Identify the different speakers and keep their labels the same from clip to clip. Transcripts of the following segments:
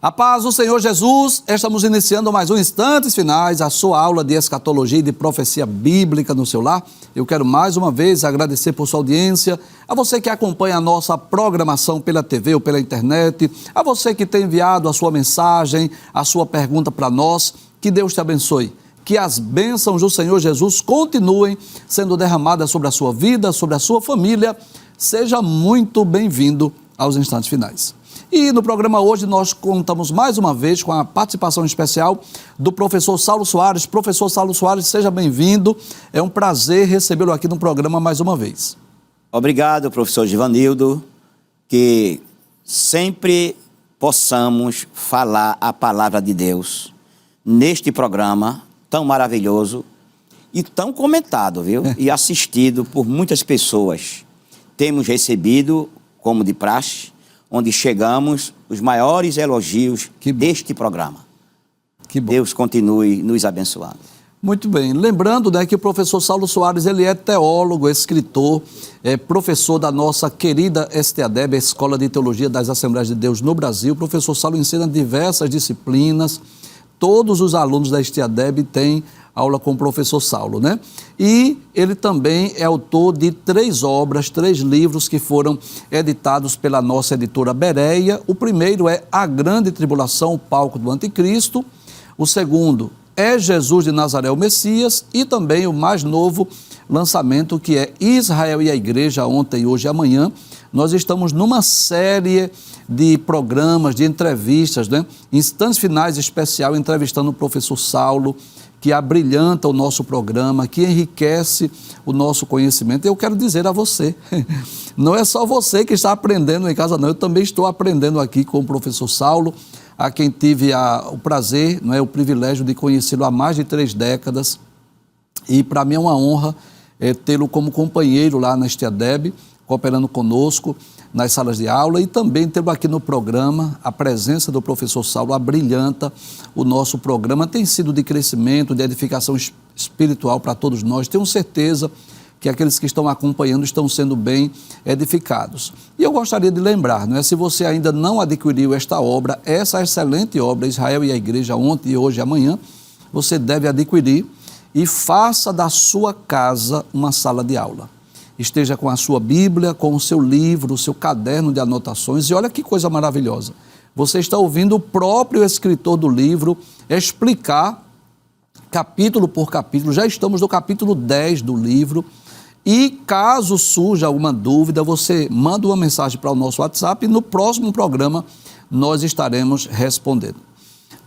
Speaker 1: A paz do Senhor Jesus, estamos iniciando mais um Instantes Finais, a sua aula de escatologia e de profecia bíblica no seu lar. Eu quero mais uma vez agradecer por sua audiência, a você que acompanha a nossa programação pela TV ou pela internet, a você que tem enviado a sua mensagem, a sua pergunta para nós. Que Deus te abençoe. Que as bênçãos do Senhor Jesus continuem sendo derramadas sobre a sua vida, sobre a sua família. Seja muito bem-vindo aos Instantes Finais. E no programa hoje nós contamos mais uma vez com a participação especial do professor Saulo Soares. Professor Saulo Soares, seja bem-vindo. É um prazer recebê-lo aqui no programa mais uma vez.
Speaker 2: Obrigado, professor Givanildo, que sempre possamos falar a palavra de Deus neste programa tão maravilhoso e tão comentado, viu? E assistido por muitas pessoas. Temos recebido, como de praxe, onde chegamos, os maiores elogios deste programa. Que bom. Deus continue nos abençoando.
Speaker 1: Muito bem. Lembrando, né, que o professor Saulo Soares, ele é teólogo, escritor, professor da nossa querida STADEB, a Escola de Teologia das Assembleias de Deus no Brasil. O professor Saulo ensina diversas disciplinas. Todos os alunos da STADEB têm aula com o professor Saulo, né? E ele também é autor de 3 obras, 3 livros que foram editados pela nossa editora Bereia. O primeiro é A Grande Tribulação, o Palco do Anticristo. O segundo é Jesus de Nazaré, o Messias. E também o mais novo lançamento, que é Israel e a Igreja, ontem, hoje e amanhã. Nós estamos numa série de programas, de entrevistas, né? Instantes Finais especial, entrevistando o professor Saulo, que abrilhanta o nosso programa, que enriquece o nosso conhecimento. Eu quero dizer a você, não é só você que está aprendendo em casa, não. Eu também estou aprendendo aqui com o professor Saulo, a quem tive o prazer, não é, o privilégio de conhecê-lo há mais de 3 décadas. E para mim é uma honra tê-lo como companheiro lá na STADEB, cooperando conosco nas salas de aula, e também tê-lo aqui no programa. A presença do professor Saulo abrilhanta o nosso programa, tem sido de crescimento, de edificação espiritual para todos nós. Tenho certeza que aqueles que estão acompanhando estão sendo bem edificados. E eu gostaria de lembrar, não é, se você ainda não adquiriu esta obra, essa excelente obra, Israel e a Igreja, ontem, hoje e amanhã, você deve adquirir e faça da sua casa uma sala de aula. Esteja com a sua Bíblia, com o seu livro, o seu caderno de anotações. E olha que coisa maravilhosa. Você está ouvindo o próprio escritor do livro explicar capítulo por capítulo. Já estamos no capítulo 10 do livro. E caso surja alguma dúvida, você manda uma mensagem para o nosso WhatsApp e no próximo programa nós estaremos respondendo.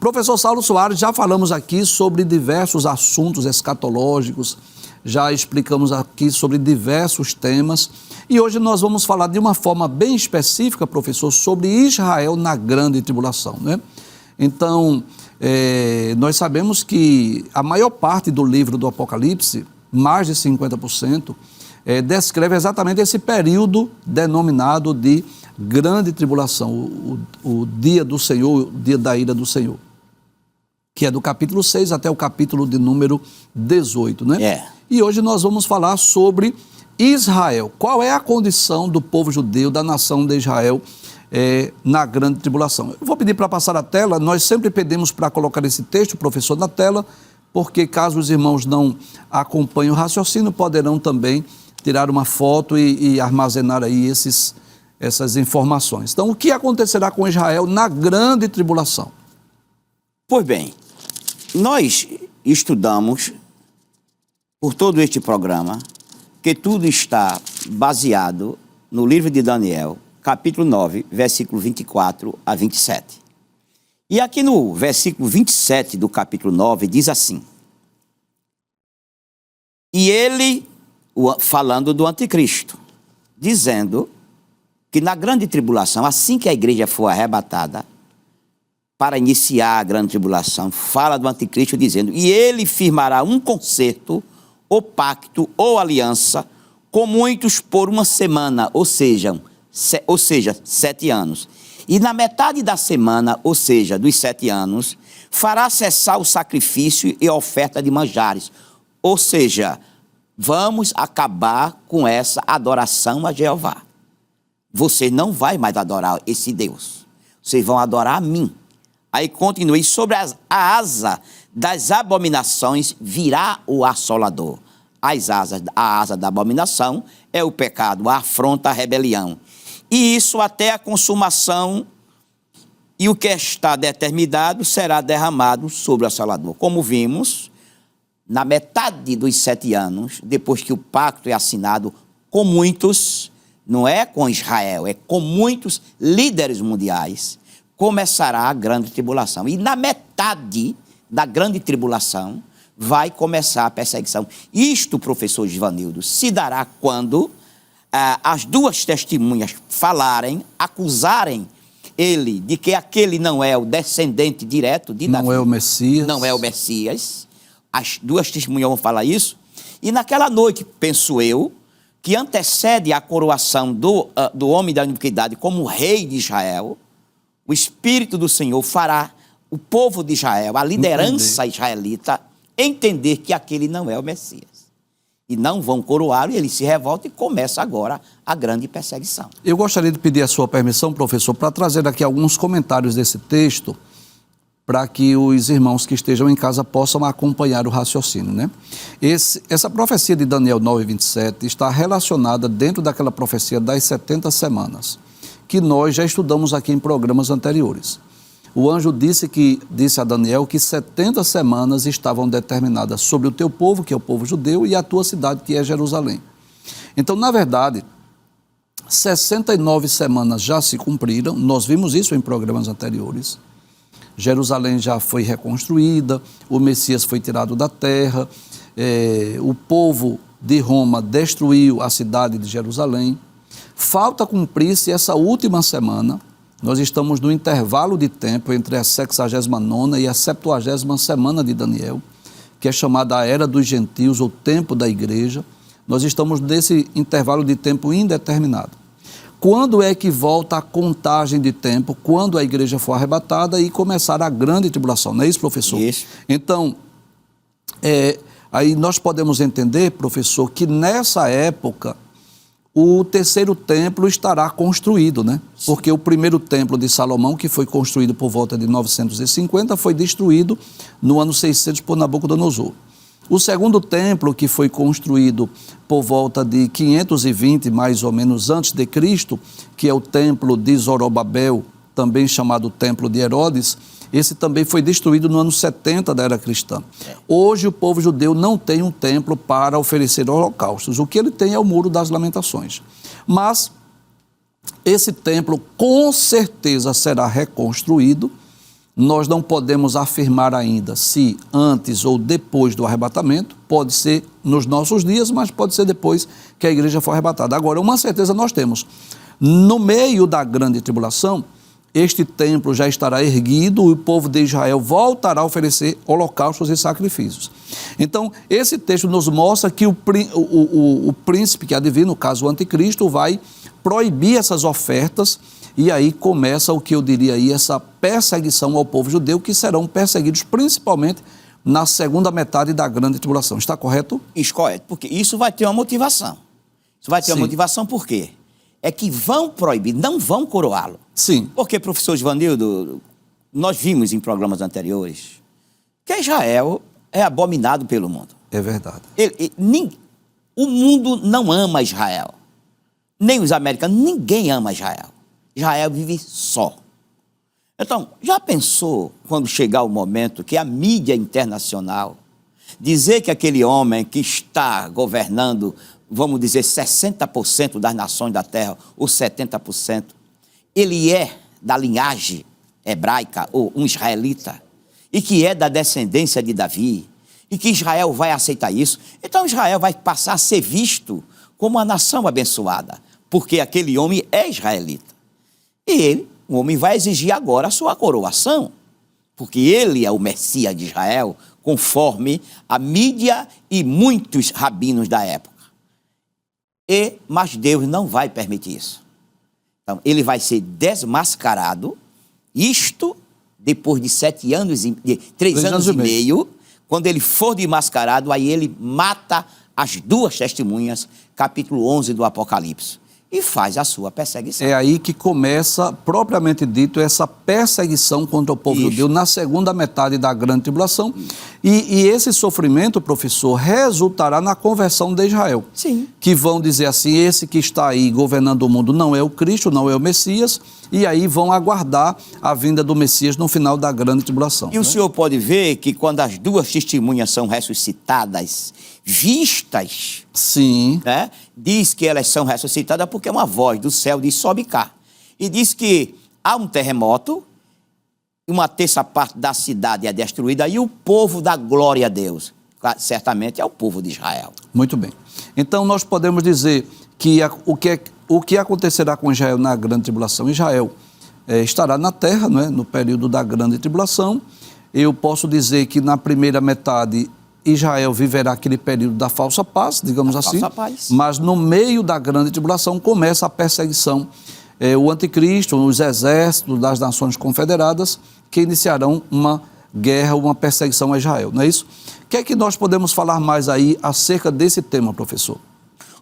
Speaker 1: Professor Saulo Soares, já falamos aqui sobre diversos assuntos escatológicos, já explicamos aqui sobre diversos temas e hoje nós vamos falar de uma forma bem específica, professor, sobre Israel na grande tribulação, né? Então, nós sabemos que a maior parte do livro do Apocalipse, mais de 50%, descreve exatamente esse período denominado de grande tribulação, o dia do Senhor, o dia da ira do Senhor, que é do capítulo 6 até o capítulo de número 18, né? E hoje nós vamos falar sobre Israel. Qual é a condição do povo judeu, da nação de Israel, na grande tribulação? Eu vou pedir para passar a tela. Nós sempre pedimos para colocar esse texto, professor, na tela, porque caso os irmãos não acompanhem o raciocínio, poderão também tirar uma foto e armazenar aí essas informações. Então, o que acontecerá com Israel na grande tribulação?
Speaker 2: Pois bem, nós estudamos por todo este programa que tudo está baseado no livro de Daniel, capítulo 9, versículo 24 a 27. E aqui no versículo 27 do capítulo 9 diz assim: e ele, falando do anticristo, dizendo que na grande tribulação, assim que a igreja for arrebatada, para iniciar a grande tribulação, fala do anticristo dizendo, e ele firmará um concerto, ou pacto, ou aliança, com muitos por uma semana, ou seja, 7 anos. E na metade da semana, ou seja, dos 7 anos, fará cessar o sacrifício e a oferta de manjares. Ou seja, vamos acabar com essa adoração a Jeová. Você não vai mais adorar esse Deus. Vocês vão adorar a mim. Aí continua, e sobre a asa das abominações virá o assolador. A asa da abominação é o pecado, a afronta, a rebelião. E isso até a consumação, e o que está determinado será derramado sobre o assolador. Como vimos, na metade dos 7 anos, depois que o pacto é assinado com muitos, não é com Israel, é com muitos líderes mundiais, começará a grande tribulação. E na metade da grande tribulação vai começar a perseguição. Isto, professor Givanildo, se dará quando as duas testemunhas falarem, acusarem ele de que aquele não é o descendente direto de Davi.
Speaker 1: Não é o Messias.
Speaker 2: Não é o Messias. As duas testemunhas vão falar isso. E naquela noite, penso eu, que antecede a coroação do homem da iniquidade como rei de Israel, o Espírito do Senhor fará o povo de Israel, a liderança israelita, entender que aquele não é o Messias. E não vão coroá-lo, e ele se revolta e começa agora a grande perseguição.
Speaker 1: Eu gostaria de pedir a sua permissão, professor, para trazer aqui alguns comentários desse texto, para que os irmãos que estejam em casa possam acompanhar o raciocínio, né? Essa profecia de Daniel 9:27 está relacionada dentro daquela profecia das 70 semanas, que nós já estudamos aqui em programas anteriores. O anjo disse a Daniel que 70 semanas estavam determinadas sobre o teu povo, que é o povo judeu, e a tua cidade, que é Jerusalém. Então, na verdade, 69 semanas já se cumpriram, nós vimos isso em programas anteriores. Jerusalém já foi reconstruída, o Messias foi tirado da terra, o povo de Roma destruiu a cidade de Jerusalém. Falta cumprir-se essa última semana. Nós estamos no intervalo de tempo entre a 69ª e a 70ª semana de Daniel, que é chamada a Era dos Gentios, ou Tempo da Igreja. Nós estamos nesse intervalo de tempo indeterminado. Quando é que volta a contagem de tempo? Quando a igreja for arrebatada e começar a grande tribulação. Não é isso, professor?
Speaker 2: Isso.
Speaker 1: Então, aí nós podemos entender, professor, que nessa época o terceiro templo estará construído, né? Porque o primeiro templo de Salomão, que foi construído por volta de 950, foi destruído no ano 600 por Nabucodonosor. O segundo templo, que foi construído por volta de 520, mais ou menos, antes de Cristo, que é o templo de Zorobabel, também chamado Templo de Herodes, esse também foi destruído no ano 70 da era cristã. Hoje o povo judeu não tem um templo para oferecer holocaustos. O que ele tem é o Muro das Lamentações. Mas esse templo com certeza será reconstruído. Nós não podemos afirmar ainda se antes ou depois do arrebatamento, pode ser nos nossos dias, mas pode ser depois que a igreja for arrebatada. Agora, uma certeza nós temos, no meio da grande tribulação, este templo já estará erguido e o povo de Israel voltará a oferecer holocaustos e sacrifícios. Então, esse texto nos mostra que o príncipe, que adivinha, no caso o anticristo, vai proibir essas ofertas. E aí começa o que eu diria aí, essa perseguição ao povo judeu, que serão perseguidos principalmente na segunda metade da grande tribulação. Está correto?
Speaker 2: Isso, correto, porque isso vai ter uma motivação. Isso vai ter
Speaker 1: Sim.
Speaker 2: uma motivação por quê? É que vão proibir, não vão coroá-lo.
Speaker 1: Sim.
Speaker 2: Porque, professor Givanildo, nós vimos em programas anteriores que Israel é abominado pelo mundo.
Speaker 1: É verdade.
Speaker 2: O mundo não ama Israel. Nem os americanos, ninguém ama Israel. Israel vive só. Então, já pensou quando chegar o momento que a mídia internacional dizer que aquele homem que está governando, vamos dizer, 60% das nações da terra, ou 70%, ele é da linhagem hebraica, ou um israelita, e que é da descendência de Davi, e que Israel vai aceitar isso? Então Israel vai passar a ser visto como uma nação abençoada, porque aquele homem é israelita. E ele, o homem, vai exigir agora a sua coroação, porque ele é o Messias de Israel, conforme a mídia e muitos rabinos da época. Mas Deus não vai permitir isso. Então, ele vai ser desmascarado, isto depois de 7 anos, de 3 anos e meio, quando ele for desmascarado, aí ele mata as duas testemunhas, capítulo 11 do Apocalipse. e faz a sua perseguição.
Speaker 1: É aí que começa, propriamente dito, essa perseguição contra o povo judeu na segunda metade da grande tribulação. E esse sofrimento, professor, resultará na conversão de Israel.
Speaker 2: Sim.
Speaker 1: Que vão dizer assim, esse que está aí governando o mundo não é o Cristo, não é o Messias, e aí vão aguardar a vinda do Messias no final da grande tribulação.
Speaker 2: E o senhor pode ver que quando as duas testemunhas são ressuscitadas, vistas,
Speaker 1: sim,
Speaker 2: né, diz que elas são ressuscitadas porque uma voz do céu diz, sobe cá. E diz que há um terremoto, uma terça parte da cidade é destruída e o povo dá glória a Deus. Certamente é o povo de Israel.
Speaker 1: Muito bem. Então nós podemos dizer que o que acontecerá com Israel na grande tribulação? Israel estará na terra, não é? No período da grande tribulação. Eu posso dizer que na primeira metade Israel viverá aquele período da falsa paz, digamos assim.
Speaker 2: Falsa paz.
Speaker 1: Mas no meio da grande tribulação começa a perseguição. O anticristo, os exércitos das nações confederadas, que iniciarão uma guerra, uma perseguição a Israel, não é isso? O que é que nós podemos falar mais aí acerca desse tema, professor?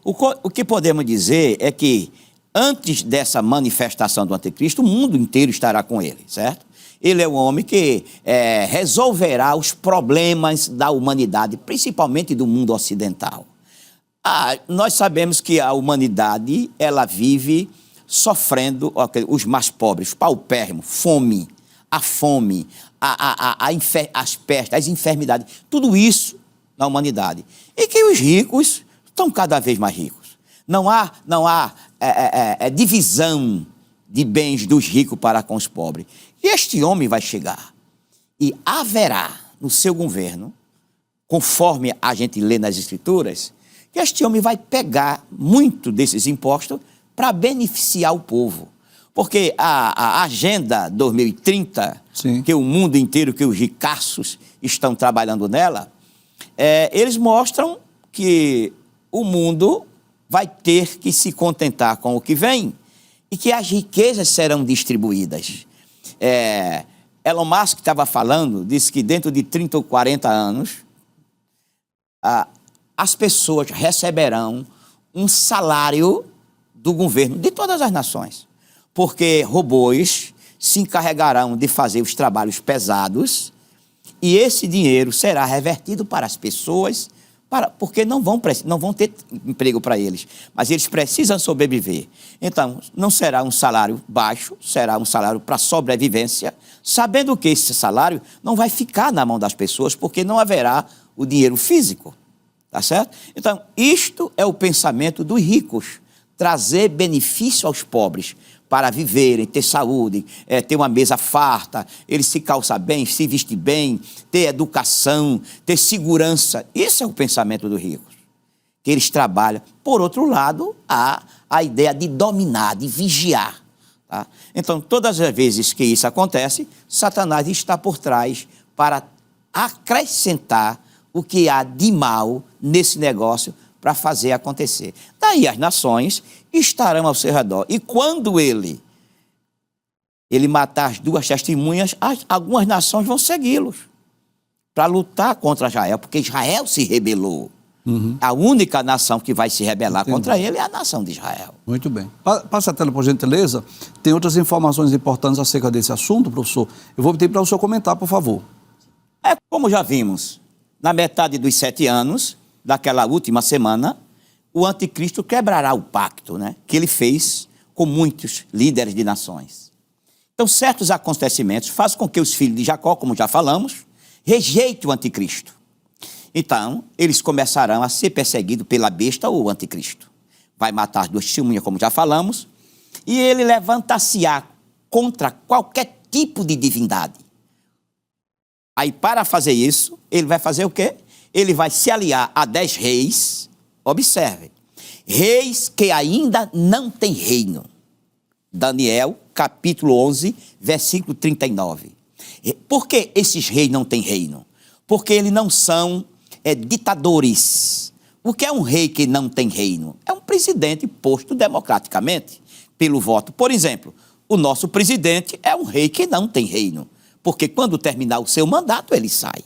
Speaker 2: O que podemos dizer é que antes dessa manifestação do anticristo, o mundo inteiro estará com ele, certo? Ele é um homem que resolverá os problemas da humanidade, principalmente do mundo ocidental. Nós sabemos que a humanidade, ela vive sofrendo, os mais pobres, paupérrimo, fome, a fome, as pestes, as enfermidades, tudo isso na humanidade. E que os ricos estão cada vez mais ricos. Não há divisão de bens dos ricos para com os pobres. E este homem vai chegar e haverá no seu governo, conforme a gente lê nas Escrituras, que este homem vai pegar muito desses impostos para beneficiar o povo. Porque a Agenda 2030,
Speaker 1: sim,
Speaker 2: que o mundo inteiro, que os ricaços estão trabalhando nela, eles mostram que o mundo vai ter que se contentar com o que vem e que as riquezas serão distribuídas. Elon Musk estava falando, disse que dentro de 30 ou 40 anos, as pessoas receberão um salário do governo de todas as nações, porque robôs se encarregarão de fazer os trabalhos pesados e esse dinheiro será revertido para as pessoas, porque não vão ter emprego para eles, mas eles precisam sobreviver. Então, não será um salário baixo, será um salário para sobrevivência, sabendo que esse salário não vai ficar na mão das pessoas, porque não haverá o dinheiro físico, tá certo? Então, isto é o pensamento dos ricos, trazer benefício aos pobres, para viverem, ter saúde, ter uma mesa farta, eles se calçar bem, se vestir bem, ter educação, ter segurança. Esse é o pensamento dos ricos, que eles trabalham. Por outro lado, há a ideia de dominar, de vigiar. Tá? Então, todas as vezes que isso acontece, Satanás está por trás para acrescentar o que há de mal nesse negócio para fazer acontecer. Daí as nações estarão ao seu redor. E quando ele matar as duas testemunhas, algumas nações vão segui-los para lutar contra Israel, porque Israel se rebelou. Uhum. A única nação que vai se rebelar contra ele é a nação de Israel.
Speaker 1: Muito bem. Passa a tela, por gentileza. Tem outras informações importantes acerca desse assunto, professor. Eu vou pedir para o senhor comentar, por favor.
Speaker 2: Como já vimos, na metade dos 7 anos, daquela última semana, o anticristo quebrará o pacto, né, que ele fez com muitos líderes de nações. Então, certos acontecimentos fazem com que os filhos de Jacó, como já falamos, rejeitem o anticristo. Então, eles começarão a ser perseguidos pela besta ou o anticristo. Vai matar as duas testemunhas, como já falamos, e ele levanta-se-á contra qualquer tipo de divindade. Aí, para fazer isso, ele vai fazer o quê? Ele vai se aliar a 10 reis, observe, reis que ainda não têm reino. Daniel, capítulo 11, versículo 39. Por que esses reis não têm reino? Porque eles não são ditadores. O que é um rei que não tem reino? É um presidente posto democraticamente pelo voto. Por exemplo, o nosso presidente é um rei que não tem reino, porque quando terminar o seu mandato, ele sai.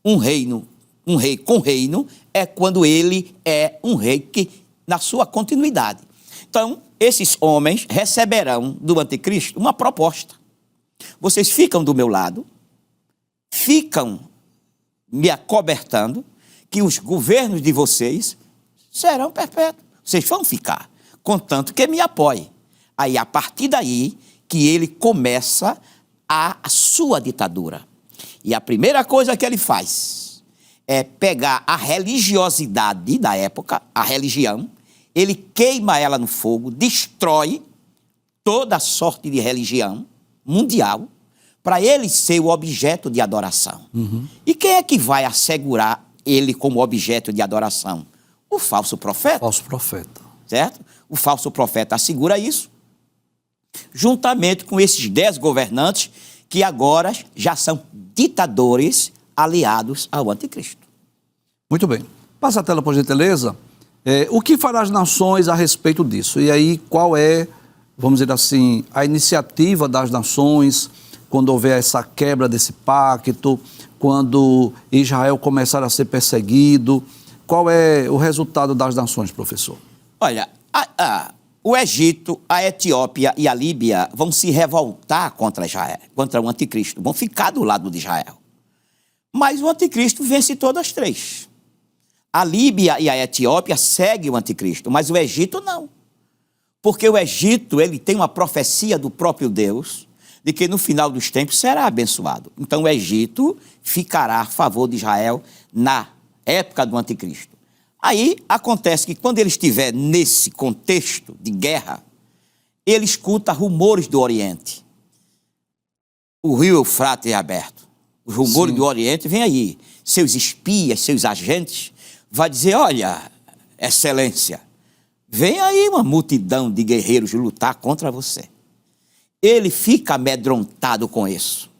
Speaker 2: Um rei com reino é quando ele é um rei que, na sua continuidade. Então, esses homens receberão do anticristo uma proposta. Vocês ficam do meu lado, ficam me acobertando, que os governos de vocês serão perpétuos. Vocês vão ficar, contanto que me apoiem. Aí, a partir daí, que ele começa a sua ditadura. E a primeira coisa que ele faz é pegar a religiosidade da época, a religião, ele queima ela no fogo, destrói toda sorte de religião mundial, para ele ser o objeto de adoração. E quem é que vai assegurar ele como objeto de adoração? O falso profeta.
Speaker 1: Falso profeta.
Speaker 2: Certo? O falso profeta assegura isso, juntamente com esses 10 governantes que agora já são ditadores aliados ao anticristo.
Speaker 1: Muito bem. Passa a tela, por gentileza. O que fará as nações a respeito disso? E aí, qual é, vamos dizer assim, a iniciativa das nações quando houver essa quebra desse pacto, quando Israel começar a ser perseguido? Qual é o resultado das nações, professor?
Speaker 2: Olha, o Egito, a Etiópia e a Líbia vão se revoltar contra Israel, contra o anticristo, vão ficar do lado de Israel. Mas o anticristo vence todas as 3. A Líbia e a Etiópia seguem o anticristo, mas o Egito não. Porque o Egito, ele tem uma profecia do próprio Deus, de que no final dos tempos será abençoado. Então o Egito ficará a favor de Israel na época do anticristo. Aí acontece que quando ele estiver nesse contexto de guerra, ele escuta rumores do Oriente. O rio Eufrates é aberto. Os rumores do Oriente vêm aí. Seus espias, seus agentes, vai dizer, olha, excelência, vem aí uma multidão de guerreiros lutar contra você. Ele fica amedrontado com isso.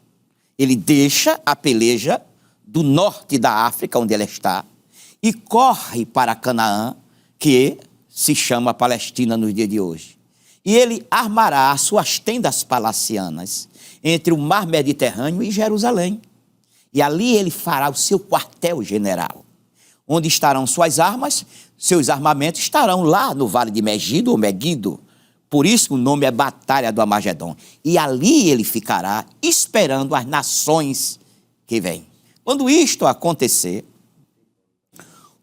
Speaker 2: Ele deixa a peleja do norte da África, onde ele está, e corre para Canaã, que se chama Palestina nos dias de hoje. E ele armará as suas tendas palacianas entre o mar Mediterrâneo e Jerusalém. E ali ele fará o seu quartel-general, onde estarão suas armas, seus armamentos estarão lá no vale de Megido ou Meguido. Por isso o nome é Batalha do Armagedon. E ali ele ficará esperando as nações que vêm. Quando isto acontecer,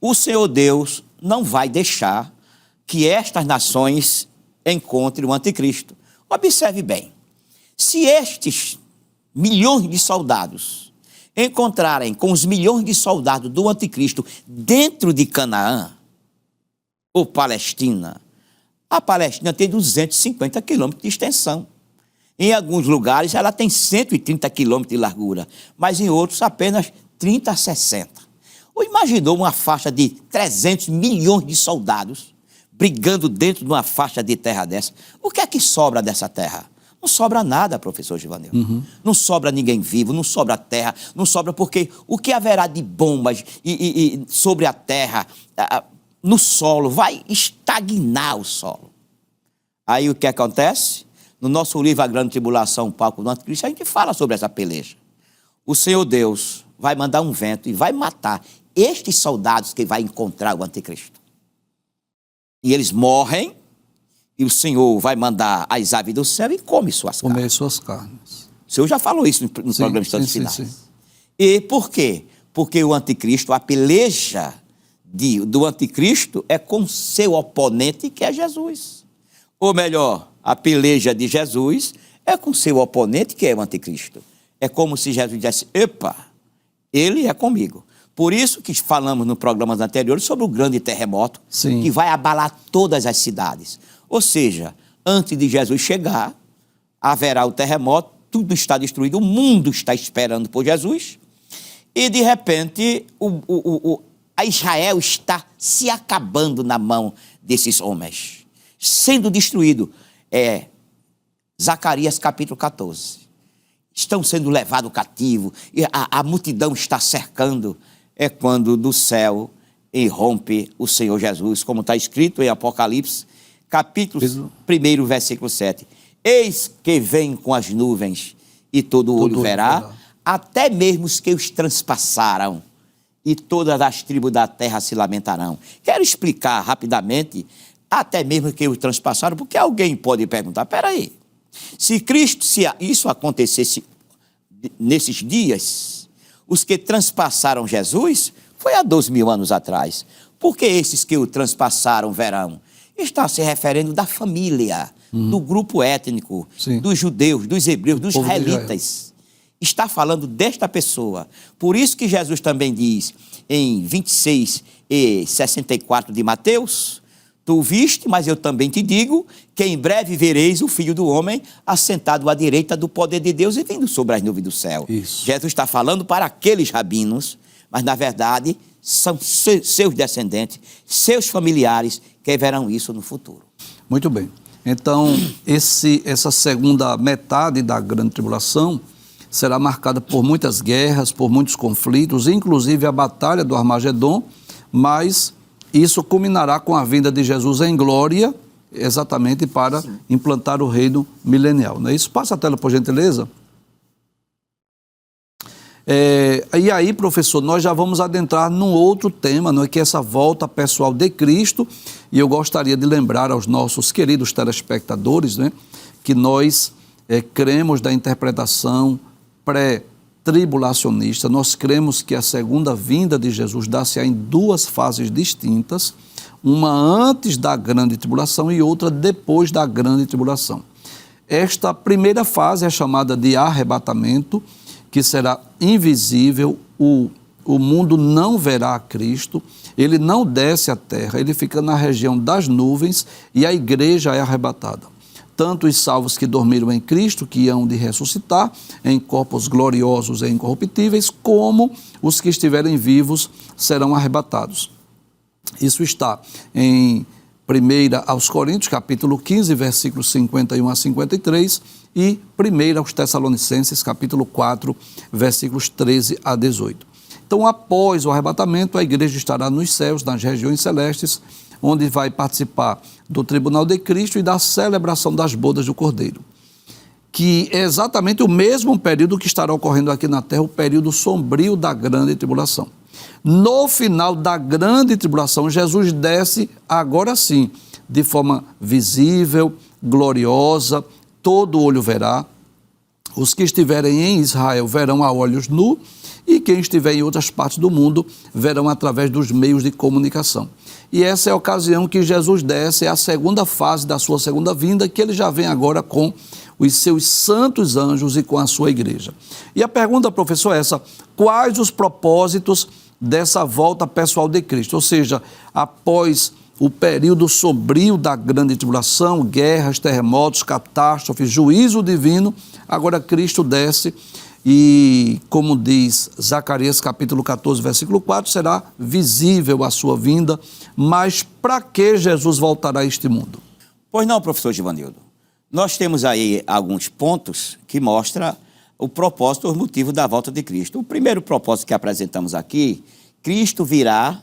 Speaker 2: o Senhor Deus não vai deixar que estas nações encontrem o anticristo. Observe bem, se estes milhões de soldados encontrarem com os milhões de soldados do anticristo dentro de Canaã, ou Palestina, a Palestina tem 250 quilômetros de extensão. Em alguns lugares ela tem 130 quilômetros de largura, mas em outros apenas 30 a 60. Ou imaginou uma faixa de 300 milhões de soldados brigando dentro de uma faixa de terra dessa? O que é que sobra dessa terra? Não sobra nada, professor Givanil. Não sobra ninguém vivo, não sobra terra, não sobra porque o que haverá de bombas sobre a terra, no solo, vai estagnar o solo. Aí o que acontece? No nosso livro A Grande Tribulação, o Palco do Anticristo, a gente fala sobre essa peleja. O Senhor Deus vai mandar um vento e vai matar estes soldados que vai encontrar o anticristo. E eles morrem, e o Senhor vai mandar as aves do céu e come suas carnes.
Speaker 1: Comer suas carnes.
Speaker 2: O Senhor já falou isso no programa de Instantes Finais. Sim. E por quê? Porque o anticristo, a peleja do anticristo é com seu oponente, que é Jesus. Ou melhor, a peleja de Jesus é com seu oponente, que é o anticristo. É como se Jesus dissesse, epa, ele é comigo. Por isso que falamos no programas anteriores sobre o grande terremoto, que vai abalar todas as cidades. Ou seja, antes de Jesus chegar, haverá o terremoto, tudo está destruído, o mundo está esperando por Jesus, e de repente a Israel está se acabando na mão desses homens, sendo destruído. Zacarias capítulo 14. Estão sendo levados cativo, e a multidão está cercando. É quando do céu irrompe o Senhor Jesus, como está escrito em Apocalipse, capítulo 1, versículo 7. Eis que vem com as nuvens, e todo olho verá, até mesmo os que os transpassaram, e todas as tribos da terra se lamentarão. Quero explicar rapidamente até mesmo que o transpassaram, porque alguém pode perguntar, peraí, se isso acontecesse nesses dias, os que transpassaram Jesus foi há 2.000 anos atrás. Por que esses que o transpassaram verão? Está se referindo da família, do grupo étnico,
Speaker 1: Sim.
Speaker 2: dos judeus, dos hebreus, dos
Speaker 1: Povo de Israel.
Speaker 2: israelitas. Está falando desta pessoa. Por isso que Jesus também diz, em 26:64 de Mateus, tu viste, mas eu também te digo, que em breve vereis o Filho do Homem assentado à direita do poder de Deus e vindo sobre as nuvens do céu.
Speaker 1: Isso.
Speaker 2: Jesus está falando para aqueles rabinos, mas na verdade são seus descendentes, seus familiares que verão isso no futuro.
Speaker 1: Muito bem. Então, essa segunda metade da grande tribulação será marcada por muitas guerras, por muitos conflitos, inclusive a batalha do Armagedon, mas isso culminará com a vinda de Jesus em glória, exatamente para implantar o reino milenial. Não é isso? Passa a tela, por gentileza. E aí, professor, nós já vamos adentrar num outro tema, não é, que é essa volta pessoal de Cristo, e eu gostaria de lembrar aos nossos queridos telespectadores, né, que nós cremos da interpretação pré-tribulacionista. Nós cremos que a segunda vinda de Jesus dá-se-á em duas fases distintas, uma antes da grande tribulação e outra depois da grande tribulação. Esta primeira fase é chamada de arrebatamento, que será invisível, o mundo não verá a Cristo, ele não desce à terra, ele fica na região das nuvens e a igreja é arrebatada. Tanto os salvos que dormiram em Cristo, que hão de ressuscitar em corpos gloriosos e incorruptíveis, como os que estiverem vivos serão arrebatados. Isso está em 1 aos Coríntios, capítulo 15, versículos 51 a 53, e 1 aos Tessalonicenses, capítulo 4, versículos 13 a 18. Então, após o arrebatamento, a igreja estará nos céus, nas regiões celestes, onde vai participar do tribunal de Cristo e da celebração das bodas do Cordeiro, que é exatamente o mesmo período que estará ocorrendo aqui na terra, o período sombrio da grande tribulação. No final da grande tribulação, Jesus desce, agora sim, de forma visível, gloriosa, todo olho verá. Os que estiverem em Israel verão a olhos nus, e quem estiver em outras partes do mundo verão através dos meios de comunicação. E essa é a ocasião que Jesus desce, é a segunda fase da sua segunda vinda, que ele já vem agora com os seus santos anjos e com a sua igreja. E a pergunta, professor, é essa: quais os propósitos dessa volta pessoal de Cristo? Ou seja, após o período sombrio da grande tribulação, guerras, terremotos, catástrofes, juízo divino, agora Cristo desce e, como diz Zacarias capítulo 14, versículo 4, será visível a sua vinda. Mas para que Jesus voltará a este mundo?
Speaker 2: Pois não, professor Givanildo. Nós temos aí alguns pontos que mostram o propósito, o motivo da volta de Cristo. O primeiro propósito que apresentamos aqui: Cristo virá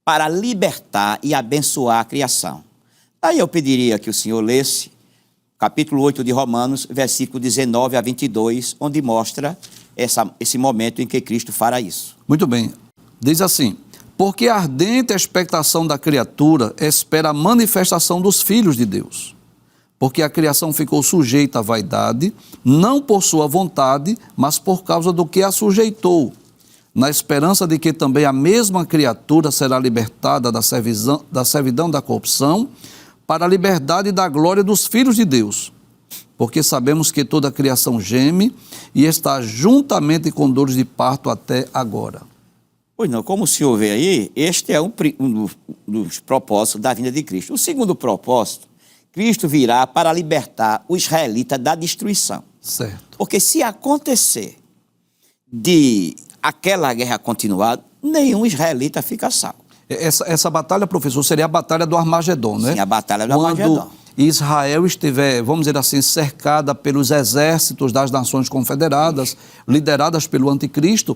Speaker 2: para libertar e abençoar a criação. Aí eu pediria que o senhor lesse capítulo 8 de Romanos, versículo 19 a 22, onde mostra esse momento em que Cristo fará isso.
Speaker 1: Muito bem. Diz assim: porque a ardente expectação da criatura espera a manifestação dos filhos de Deus. Porque a criação ficou sujeita à vaidade, não por sua vontade, mas por causa do que a sujeitou, na esperança de que também a mesma criatura será libertada da servidão da corrupção, para a liberdade da glória dos filhos de Deus. Porque sabemos que toda a criação geme e está juntamente com dores de parto até agora.
Speaker 2: Pois não, como o senhor vê aí, este é um dos propósitos da vinda de Cristo. O segundo propósito: Cristo virá para libertar o israelita da destruição.
Speaker 1: Certo.
Speaker 2: Porque se acontecer de aquela guerra continuar, nenhum israelita fica salvo.
Speaker 1: Essa batalha, professor, seria a batalha do Armagedon, né?
Speaker 2: Sim, a batalha do
Speaker 1: Quando
Speaker 2: Armagedon.
Speaker 1: Israel estiver, vamos dizer assim, cercada pelos exércitos das nações confederadas, lideradas pelo anticristo,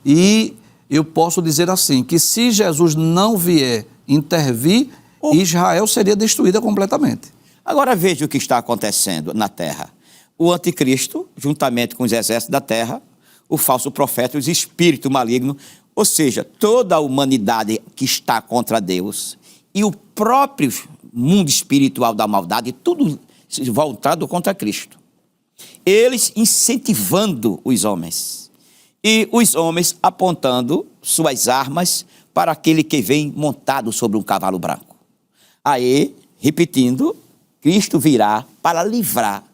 Speaker 1: e eu posso dizer assim, que se Jesus não vier intervir, Israel seria destruída completamente.
Speaker 2: Agora veja o que está acontecendo na terra. O anticristo, juntamente com os exércitos da terra, o falso profeta, os espíritos malignos, ou seja, toda a humanidade que está contra Deus, e os próprios mundo espiritual da maldade, tudo voltado contra Cristo. Eles incentivando os homens. E os homens apontando suas armas para aquele que vem montado sobre um cavalo branco. Aí, repetindo, Cristo virá para livrar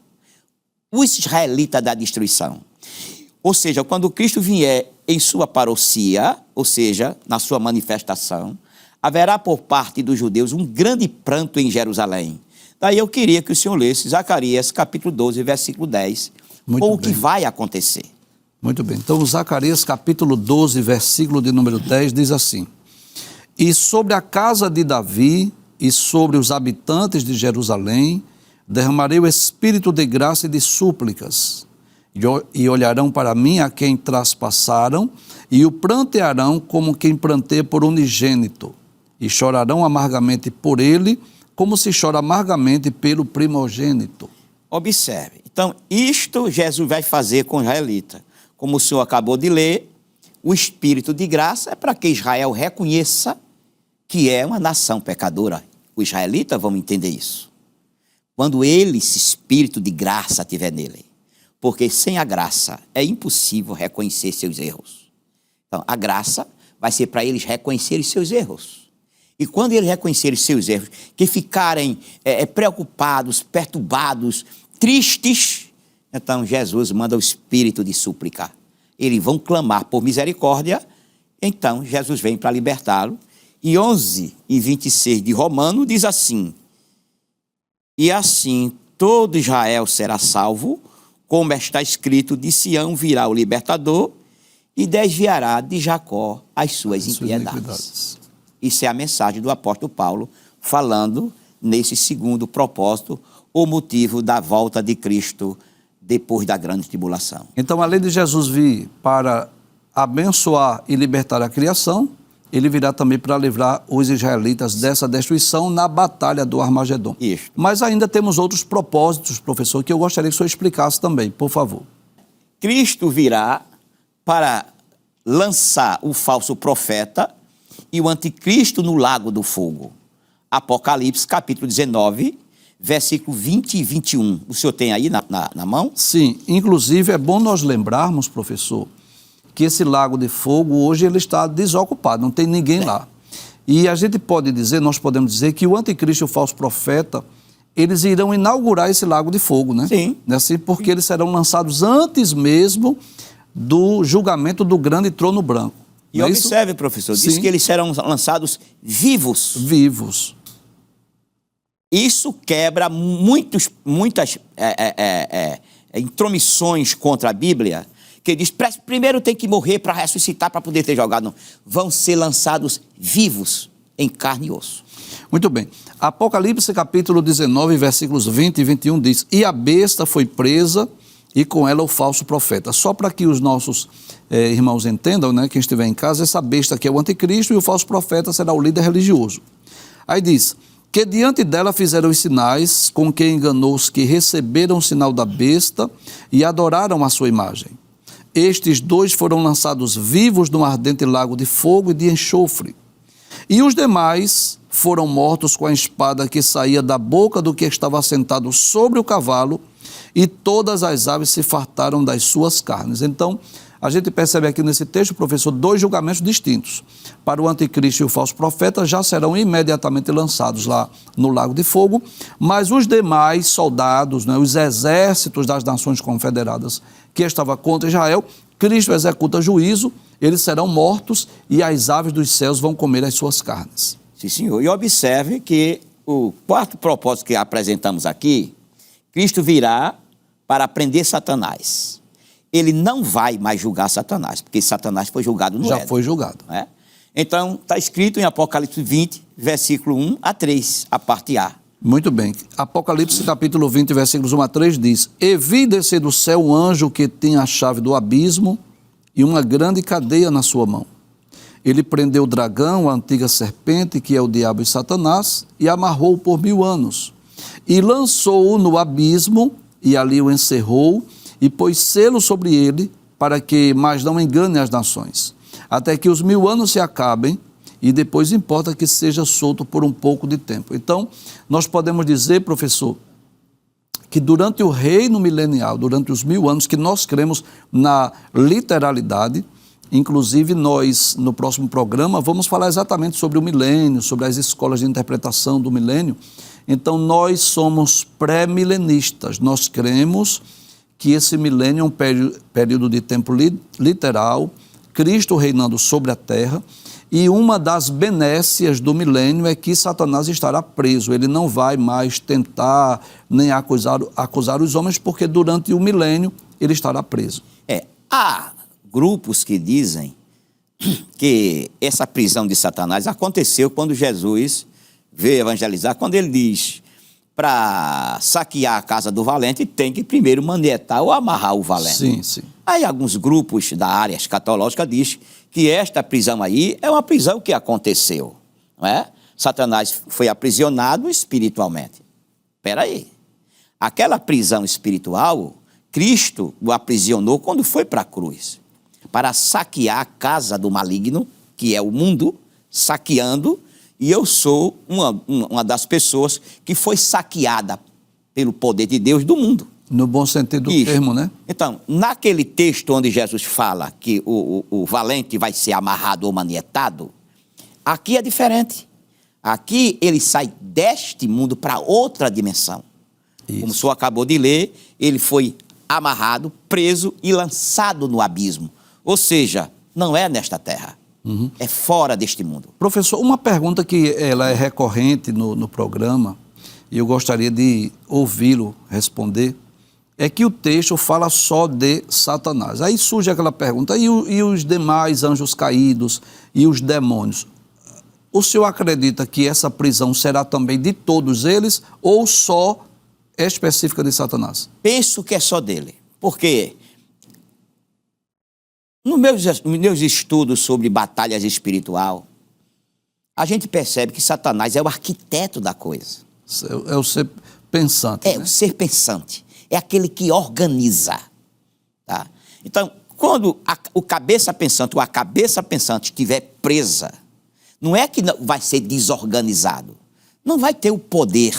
Speaker 2: os israelitas da destruição. Ou seja, quando Cristo vier em sua parousia, ou seja, na sua manifestação, haverá por parte dos judeus um grande pranto em Jerusalém. Daí eu queria que o senhor lesse Zacarias, capítulo 12, versículo 10, ou o que vai acontecer.
Speaker 1: Muito bem. Então, Zacarias, capítulo 12, versículo de número 10, diz assim: E sobre a casa de Davi e sobre os habitantes de Jerusalém derramarei o espírito de graça e de súplicas, e olharão para mim a quem traspassaram, e o prantearão como quem pranteia por unigênito, e chorarão amargamente por ele, como se chora amargamente pelo primogênito.
Speaker 2: Observe. Então, isto Jesus vai fazer com o israelita. Como o senhor acabou de ler, o espírito de graça é para que Israel reconheça que é uma nação pecadora. Os israelitas vão entender isso. Quando esse espírito de graça estiver nele. Porque sem a graça é impossível reconhecer seus erros. Então, a graça vai ser para eles reconhecerem seus erros. E quando eles reconhecerem seus erros, que ficarem preocupados, perturbados, tristes, então Jesus manda o espírito de súplica. Eles vão clamar por misericórdia, então Jesus vem para libertá-lo. E 11 e 26 de Romano diz assim: E assim todo Israel será salvo, como está escrito, de Sião virá o libertador e desviará de Jacó as suas impiedades. Isso é a mensagem do apóstolo Paulo, falando nesse segundo propósito, o motivo da volta de Cristo depois da grande tribulação.
Speaker 1: Então, além de Jesus vir para abençoar e libertar a criação, ele virá também para livrar os israelitas dessa destruição na batalha do Armagedon.
Speaker 2: Isso.
Speaker 1: Mas ainda temos outros propósitos, professor, que eu gostaria que o senhor explicasse também, por favor.
Speaker 2: Cristo virá para lançar o falso profeta e o anticristo no lago do fogo. Apocalipse, capítulo 19, versículo 20 e 21. O senhor tem aí na mão?
Speaker 1: Sim, inclusive é bom nós lembrarmos, professor, que esse lago de fogo hoje ele está desocupado, não tem ninguém lá. E a gente pode dizer, nós podemos dizer que o anticristo e o falso profeta, eles irão inaugurar esse lago de fogo, né?
Speaker 2: Sim.
Speaker 1: Não é assim? Porque eles serão lançados antes mesmo do julgamento do grande trono branco.
Speaker 2: E observe, isso? Professor, diz que eles serão lançados vivos.
Speaker 1: Vivos.
Speaker 2: Isso quebra muitas intromissões contra a Bíblia, que diz, primeiro tem que morrer para ressuscitar, para poder ter jogado. Não. Vão ser lançados vivos em carne e osso.
Speaker 1: Muito bem. Apocalipse capítulo 19, versículos 20 e 21 diz: E a besta foi presa, e com ela o falso profeta. Só para que os nossos irmãos entendam, né, quem estiver em casa, essa besta aqui é o anticristo e o falso profeta será o líder religioso. Aí diz: Que diante dela fizeram os sinais, com que enganou os que receberam o sinal da besta e adoraram a sua imagem. Estes dois foram lançados vivos num ardente lago de fogo e de enxofre. E os demais foram mortos com a espada que saía da boca do que estava sentado sobre o cavalo, e todas as aves se fartaram das suas carnes. Então, a gente percebe aqui nesse texto, professor, dois julgamentos distintos. Para o anticristo e o falso profeta já serão imediatamente lançados lá no lago de fogo, mas os demais soldados, né, os exércitos das nações confederadas que estavam contra Israel, Cristo executa juízo, eles serão mortos e as aves dos céus vão comer as suas carnes.
Speaker 2: Sim, senhor. E observe que o quarto propósito que apresentamos aqui, Cristo virá para prender Satanás. Ele não vai mais julgar Satanás, porque Satanás foi julgado no Éden.
Speaker 1: Já foi julgado.
Speaker 2: Né? Então, está escrito em Apocalipse 20, versículo 1 a 3, a parte A.
Speaker 1: Muito bem. Apocalipse capítulo 20, versículos 1 a 3 diz: E vi descer do céu um anjo que tinha a chave do abismo e uma grande cadeia na sua mão. Ele prendeu o dragão, a antiga serpente, que é o diabo e Satanás, e amarrou-o por 1000 anos. E lançou-o no abismo, e ali o encerrou, e pôs selo sobre ele, para que mais não engane as nações, até que os 1000 anos se acabem, e depois importa que seja solto por um pouco de tempo. Então, nós podemos dizer, professor, que durante o reino milenial, durante os 1000 anos, que nós cremos na literalidade, inclusive nós, no próximo programa, vamos falar exatamente sobre o milênio, sobre as escolas de interpretação do milênio. Então, nós somos pré-milenistas, nós cremos que esse milênio é um período de tempo literal, Cristo reinando sobre a terra, e uma das benécias do milênio é que Satanás estará preso. Ele não vai mais tentar nem acusar os homens, porque durante o milênio ele estará preso.
Speaker 2: Há grupos que dizem que essa prisão de Satanás aconteceu quando Jesus veio evangelizar, quando ele diz para saquear a casa do valente tem que primeiro manietar ou amarrar o valente.
Speaker 1: Sim, sim.
Speaker 2: Aí alguns grupos da área escatológica dizem que esta prisão aí é uma prisão que aconteceu, não é? Satanás foi aprisionado espiritualmente. Espera aí. Aquela prisão espiritual, Cristo o aprisionou quando foi para a cruz, para saquear a casa do maligno, que é o mundo, saqueando, e eu sou uma das pessoas que foi saqueada pelo poder de Deus do mundo.
Speaker 1: No bom sentido do termo, né?
Speaker 2: Então, naquele texto onde Jesus fala que o valente vai ser amarrado ou manietado, aqui é diferente. Aqui ele sai deste mundo para outra dimensão. Isso. Como o senhor acabou de ler, ele foi amarrado, preso e lançado no abismo. Ou seja, não é nesta terra, é fora deste mundo.
Speaker 1: Professor, uma pergunta que ela é recorrente no programa, e eu gostaria de ouvi-lo responder, é que o texto fala só de Satanás. Aí surge aquela pergunta, e os demais anjos caídos e os demônios? O senhor acredita que essa prisão será também de todos eles ou só específica de Satanás?
Speaker 2: Penso que é só dele, porque nos meus estudos sobre batalhas espiritual, a gente percebe que Satanás é o arquiteto da coisa.
Speaker 1: É o ser pensante.
Speaker 2: É, né? O ser pensante. É aquele que organiza. Tá? Então, quando o cabeça pensante ou a cabeça pensante estiver presa, não é que vai ser desorganizado. Não vai ter o poder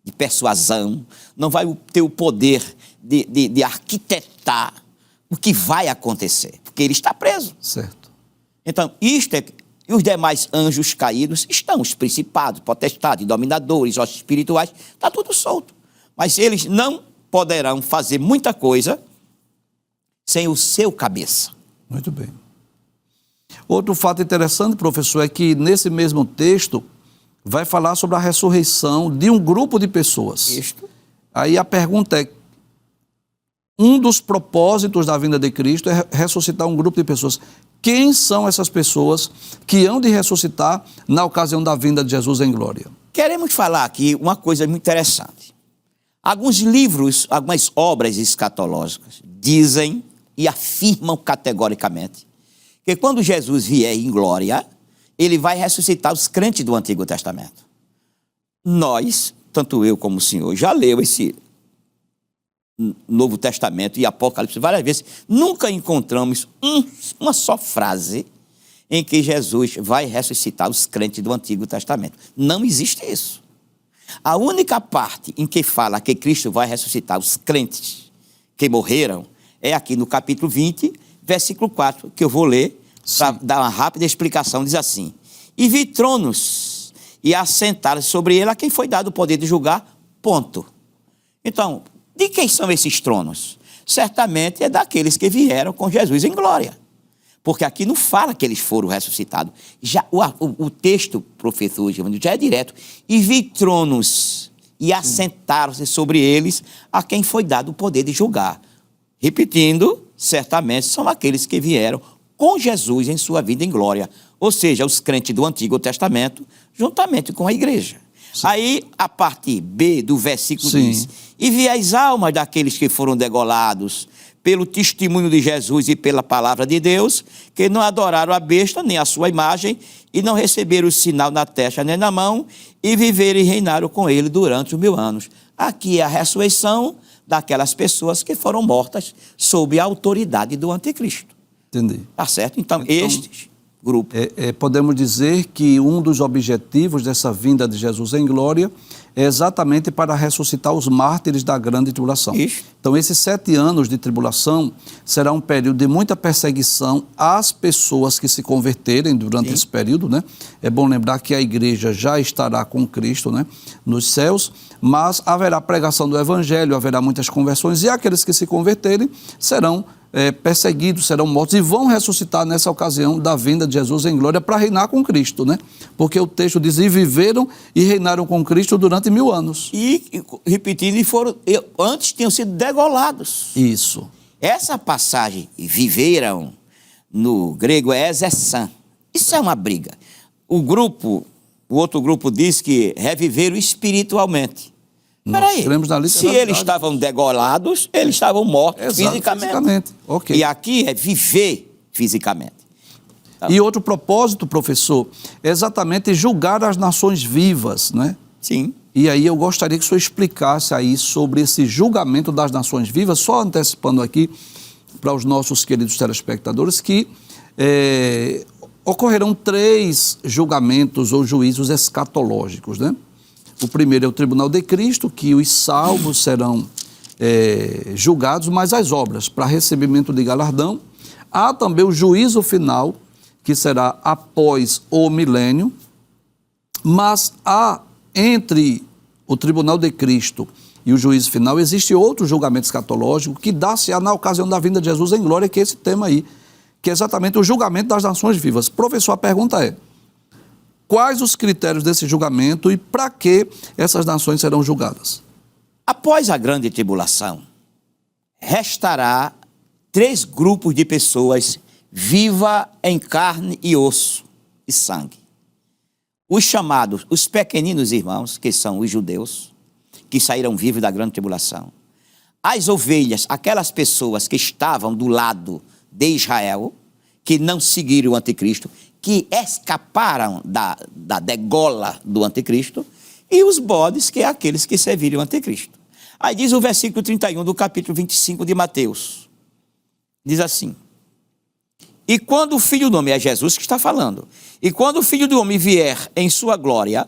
Speaker 2: de persuasão, não vai ter o poder de arquitetar o que vai acontecer, porque ele está preso.
Speaker 1: Certo.
Speaker 2: Então, e os demais anjos caídos estão, os principados, potestades, dominadores, ossos espirituais, está tudo solto. Mas eles não poderão fazer muita coisa sem o seu cabeça.
Speaker 1: Muito bem. Outro fato interessante, professor, é que nesse mesmo texto vai falar sobre a ressurreição de um grupo de pessoas.
Speaker 2: Isto.
Speaker 1: Aí a pergunta é, um dos propósitos da vinda de Cristo é ressuscitar um grupo de pessoas. Quem são essas pessoas que hão de ressuscitar na ocasião da vinda de Jesus em glória?
Speaker 2: Queremos falar aqui uma coisa muito interessante. Alguns livros, algumas obras escatológicas dizem e afirmam categoricamente que quando Jesus vier em glória, ele vai ressuscitar os crentes do Antigo Testamento. Nós, tanto eu como o senhor, já leu esse Novo Testamento e Apocalipse várias vezes, nunca encontramos uma só frase em que Jesus vai ressuscitar os crentes do Antigo Testamento. Não existe isso. A única parte em que fala que Cristo vai ressuscitar os crentes que morreram é aqui no capítulo 20, versículo 4, que eu vou ler para dar uma rápida explicação. Diz assim: e vi tronos e assentaram sobre ele a quem foi dado o poder de julgar, ponto. Então, de quem são esses tronos? Certamente é daqueles que vieram com Jesus em glória. Porque aqui não fala que eles foram ressuscitados. Já o texto, professor Giovanni, já é direto. E vi tronos e assentaram-se sobre eles a quem foi dado o poder de julgar. Repetindo, certamente são aqueles que vieram com Jesus em sua vida em glória. Ou seja, os crentes do Antigo Testamento, juntamente com a igreja. Sim. Aí, a parte B do versículo diz: e vi as almas daqueles que foram degolados pelo testemunho de Jesus e pela palavra de Deus, que não adoraram a besta, nem a sua imagem, e não receberam o sinal na testa nem na mão, e viveram e reinaram com ele durante os 1000 anos. Aqui é a ressurreição daquelas pessoas que foram mortas sob a autoridade do anticristo.
Speaker 1: Entendi.
Speaker 2: Tá certo? Então estes grupo.
Speaker 1: Podemos dizer que um dos objetivos dessa vinda de Jesus em glória é exatamente para ressuscitar os mártires da grande tribulação.
Speaker 2: Isso.
Speaker 1: Então, esses 7 anos de tribulação será um período de muita perseguição às pessoas que se converterem durante esse período, né? É bom lembrar que a igreja já estará com Cristo, né, nos céus, mas haverá pregação do evangelho, haverá muitas conversões, e aqueles que se converterem serão perseguidos, serão mortos e vão ressuscitar nessa ocasião da vinda de Jesus em glória para reinar com Cristo, né? Porque o texto diz, e viveram e reinaram com Cristo durante 1000 anos.
Speaker 2: E repetindo, antes tinham sido degolados.
Speaker 1: Isso.
Speaker 2: Essa passagem, viveram, no grego é exesan. Isso é uma briga. O outro grupo diz que reviveram espiritualmente. Peraí, se eles estavam degolados, eles estavam mortos fisicamente.
Speaker 1: Okay.
Speaker 2: E aqui é viver fisicamente.
Speaker 1: E outro propósito, professor, é exatamente julgar as nações vivas, né?
Speaker 2: Sim.
Speaker 1: E aí eu gostaria que o senhor explicasse aí sobre esse julgamento das nações vivas, só antecipando aqui para os nossos queridos telespectadores que ocorrerão 3 julgamentos ou juízos escatológicos, né? O primeiro é o tribunal de Cristo, que os salvos serão julgados, mas as obras para recebimento de galardão. Há também o juízo final, que será após o milênio, mas há entre o tribunal de Cristo e o juízo final, existe outro julgamento escatológico que dá-se na ocasião da vinda de Jesus em glória, que é esse tema aí, que é exatamente o julgamento das nações vivas. Professor, a pergunta é, quais os critérios desse julgamento e para que essas nações serão julgadas?
Speaker 2: Após a grande tribulação, restará 3 grupos de pessoas vivas em carne e osso e sangue. Os chamados, os pequeninos irmãos, que são os judeus, que saíram vivos da grande tribulação. As ovelhas, aquelas pessoas que estavam do lado de Israel, que não seguiram o anticristo, que escaparam da degola do anticristo, e os bodes, que é aqueles que serviram o anticristo. Aí diz o versículo 31 do capítulo 25 de Mateus. Diz assim, e quando o Filho do Homem, é Jesus que está falando, e quando o Filho do Homem vier em sua glória,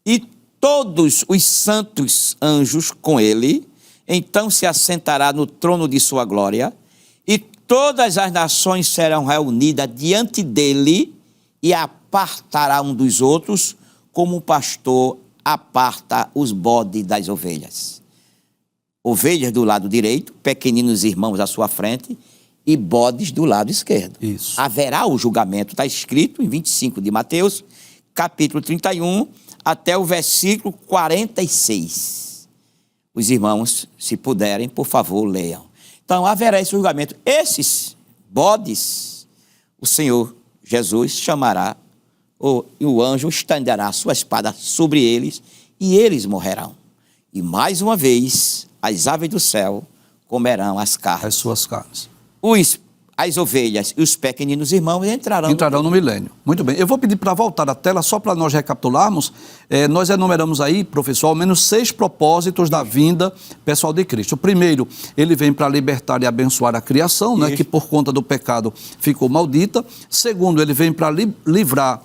Speaker 2: e todos os santos anjos com ele, então se assentará no trono de sua glória, e todas as nações serão reunidas diante dele, e apartará um dos outros, como o pastor aparta os bodes das ovelhas. Ovelhas do lado direito, pequeninos irmãos à sua frente, e bodes do lado esquerdo.
Speaker 1: Isso.
Speaker 2: Haverá o julgamento, está escrito em 25 de Mateus, capítulo 31, até o versículo 46. Os irmãos, se puderem, por favor, leiam. Então, haverá esse julgamento. Esses bodes, o Senhor Jesus chamará, e o anjo estenderá a sua espada sobre eles, e eles morrerão. E mais uma vez, as aves do céu comerão as carnes.
Speaker 1: As suas carnes.
Speaker 2: As ovelhas e os pequeninos irmãos entrarão
Speaker 1: no milênio. Muito bem. Eu vou pedir para voltar a tela, só para nós recapitularmos. Nós enumeramos aí, professor, ao menos 6 propósitos da vinda pessoal de Cristo. O primeiro, ele vem para libertar e abençoar a criação, né, que por conta do pecado ficou maldita. Segundo, ele vem para livrar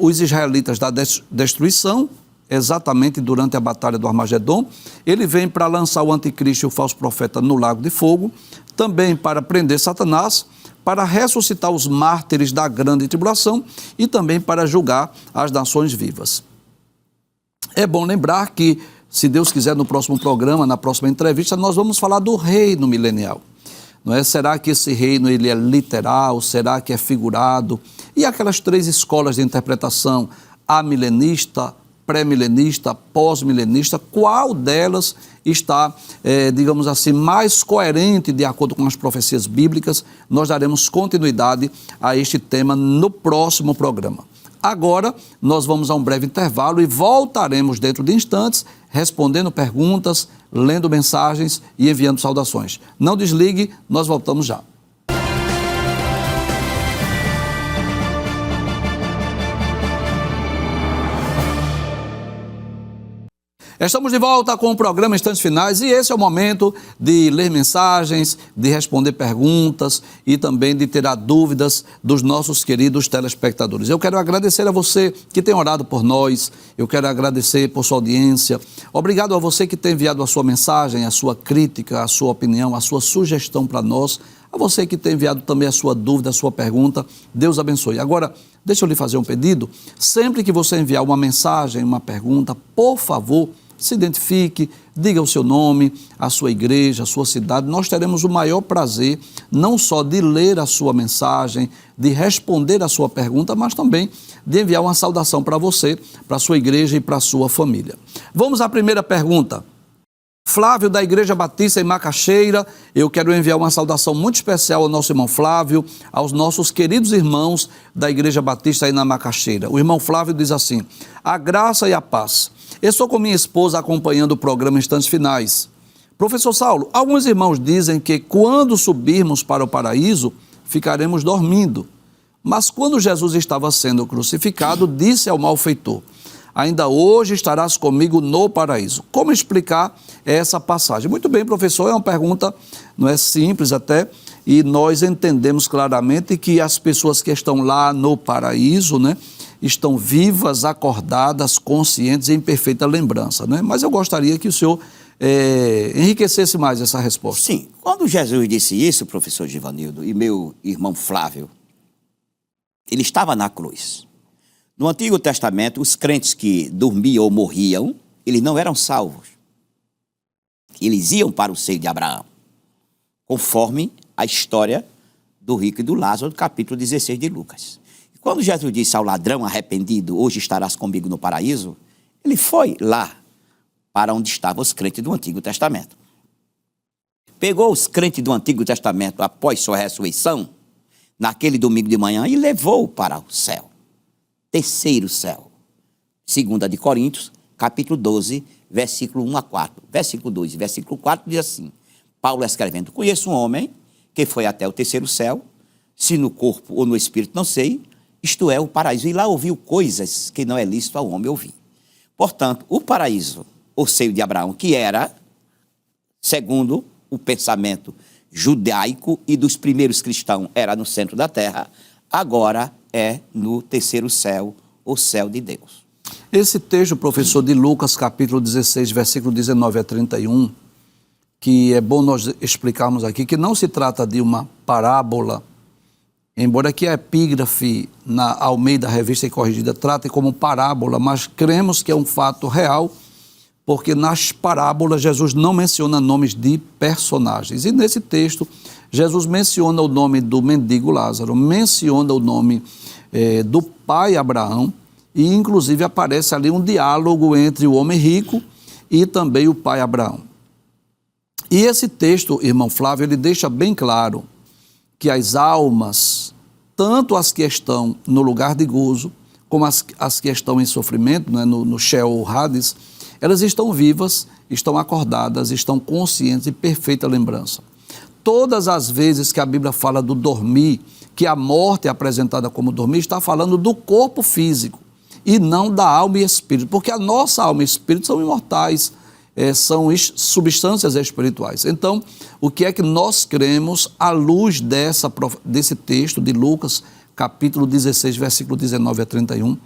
Speaker 1: os israelitas da destruição, exatamente durante a batalha do Armagedon. Ele vem para lançar o anticristo e o falso profeta no lago de fogo, também para prender Satanás, para ressuscitar os mártires da grande tribulação e também para julgar as nações vivas. É bom lembrar que, se Deus quiser, no próximo programa, na próxima entrevista, nós vamos falar do reino milenial. Não é? Será que esse reino ele é literal? Será que é figurado? E aquelas 3 escolas de interpretação, amilenista, pré-milenista, pós-milenista, qual delas está, digamos assim, mais coerente de acordo com as profecias bíblicas? Nós daremos continuidade a este tema no próximo programa. Agora, nós vamos a um breve intervalo e voltaremos dentro de instantes, respondendo perguntas, lendo mensagens e enviando saudações. Não desligue, nós voltamos já. Estamos de volta com o programa Instantes Finais e esse é o momento de ler mensagens, de responder perguntas e também de tirar dúvidas dos nossos queridos telespectadores. Eu quero agradecer a você que tem orado por nós, eu quero agradecer por sua audiência. Obrigado a você que tem enviado a sua mensagem, a sua crítica, a sua opinião, a sua sugestão para nós. A você que tem enviado também a sua dúvida, a sua pergunta, Deus abençoe. Agora, deixa eu lhe fazer um pedido. Sempre que você enviar uma mensagem, uma pergunta, por favor, se identifique, diga o seu nome, a sua igreja, a sua cidade. Nós teremos o maior prazer, não só de ler a sua mensagem, de responder a sua pergunta, mas também de enviar uma saudação para você, para a sua igreja e para a sua família. Vamos à primeira pergunta. Flávio, da Igreja Batista em Macaxeira, eu quero enviar uma saudação muito especial ao nosso irmão Flávio, aos nossos queridos irmãos da Igreja Batista aí na Macaxeira. O irmão Flávio diz assim: a graça e a paz. Estou com minha esposa acompanhando o programa Instantes Finais. Professor Saulo, alguns irmãos dizem que quando subirmos para o paraíso, ficaremos dormindo. Mas quando Jesus estava sendo crucificado, disse ao malfeitor: ainda hoje estarás comigo no paraíso. Como explicar essa passagem? Muito bem, professor, é uma pergunta, não é simples até, e nós entendemos claramente que as pessoas que estão lá no paraíso, né, estão vivas, acordadas, conscientes e em perfeita lembrança, né? Mas eu gostaria que o senhor enriquecesse mais essa resposta.
Speaker 2: Sim, quando Jesus disse isso, professor Givanildo, e meu irmão Flávio, ele estava na cruz. No Antigo Testamento, os crentes que dormiam ou morriam, eles não eram salvos. Eles iam para o seio de Abraão, conforme a história do rico e do Lázaro, do capítulo 16 de Lucas. E quando Jesus disse ao ladrão arrependido, hoje estarás comigo no paraíso, ele foi lá para onde estavam os crentes do Antigo Testamento. Pegou os crentes do Antigo Testamento após sua ressurreição, naquele domingo de manhã, e levou para o céu. Terceiro céu. 2 de Coríntios, capítulo 12, versículo 1 a 4. Versículo 2 e versículo 4 diz assim: Paulo escrevendo: conheço um homem que foi até o terceiro céu, se no corpo ou no espírito não sei, isto é, o paraíso. E lá ouviu coisas que não é lícito ao homem ouvir. Portanto, o paraíso, o seio de Abraão, que era, segundo o pensamento judaico e dos primeiros cristãos, era no centro da terra, agora é no terceiro céu, o céu de Deus.
Speaker 1: Esse texto, professor, de Lucas, capítulo 16, versículo 19 a 31, que é bom nós explicarmos aqui, que não se trata de uma parábola, embora aqui a epígrafe na Almeida Revista e Corrigida trate como parábola, mas cremos que é um fato real, porque nas parábolas Jesus não menciona nomes de personagens. E nesse texto, Jesus menciona o nome do mendigo Lázaro, menciona o nome do pai Abraão, e inclusive aparece ali um diálogo entre o homem rico e também o pai Abraão. E esse texto, irmão Flávio, ele deixa bem claro que as almas, tanto as que estão no lugar de gozo, como as que estão em sofrimento, né, no Sheol Hades, elas estão vivas, estão acordadas, estão conscientes e perfeita lembrança. Todas as vezes que a Bíblia fala do dormir, que a morte é apresentada como dormir, está falando do corpo físico e não da alma e espírito, porque a nossa alma e espírito são imortais, são substâncias espirituais. Então, o que é que nós cremos à luz desse texto de Lucas, capítulo 16, versículo 19 a 31,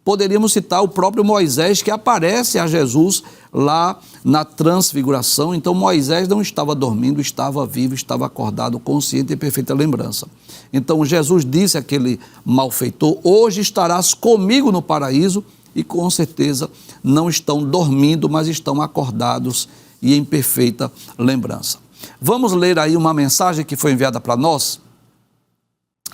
Speaker 1: poderíamos citar o próprio Moisés, que aparece a Jesus lá na transfiguração. Então, Moisés não estava dormindo, estava vivo, estava acordado, consciente e perfeita lembrança. Então, Jesus disse àquele malfeitor: hoje estarás comigo no paraíso, e com certeza não estão dormindo, mas estão acordados e em perfeita lembrança. Vamos ler aí uma mensagem que foi enviada para nós.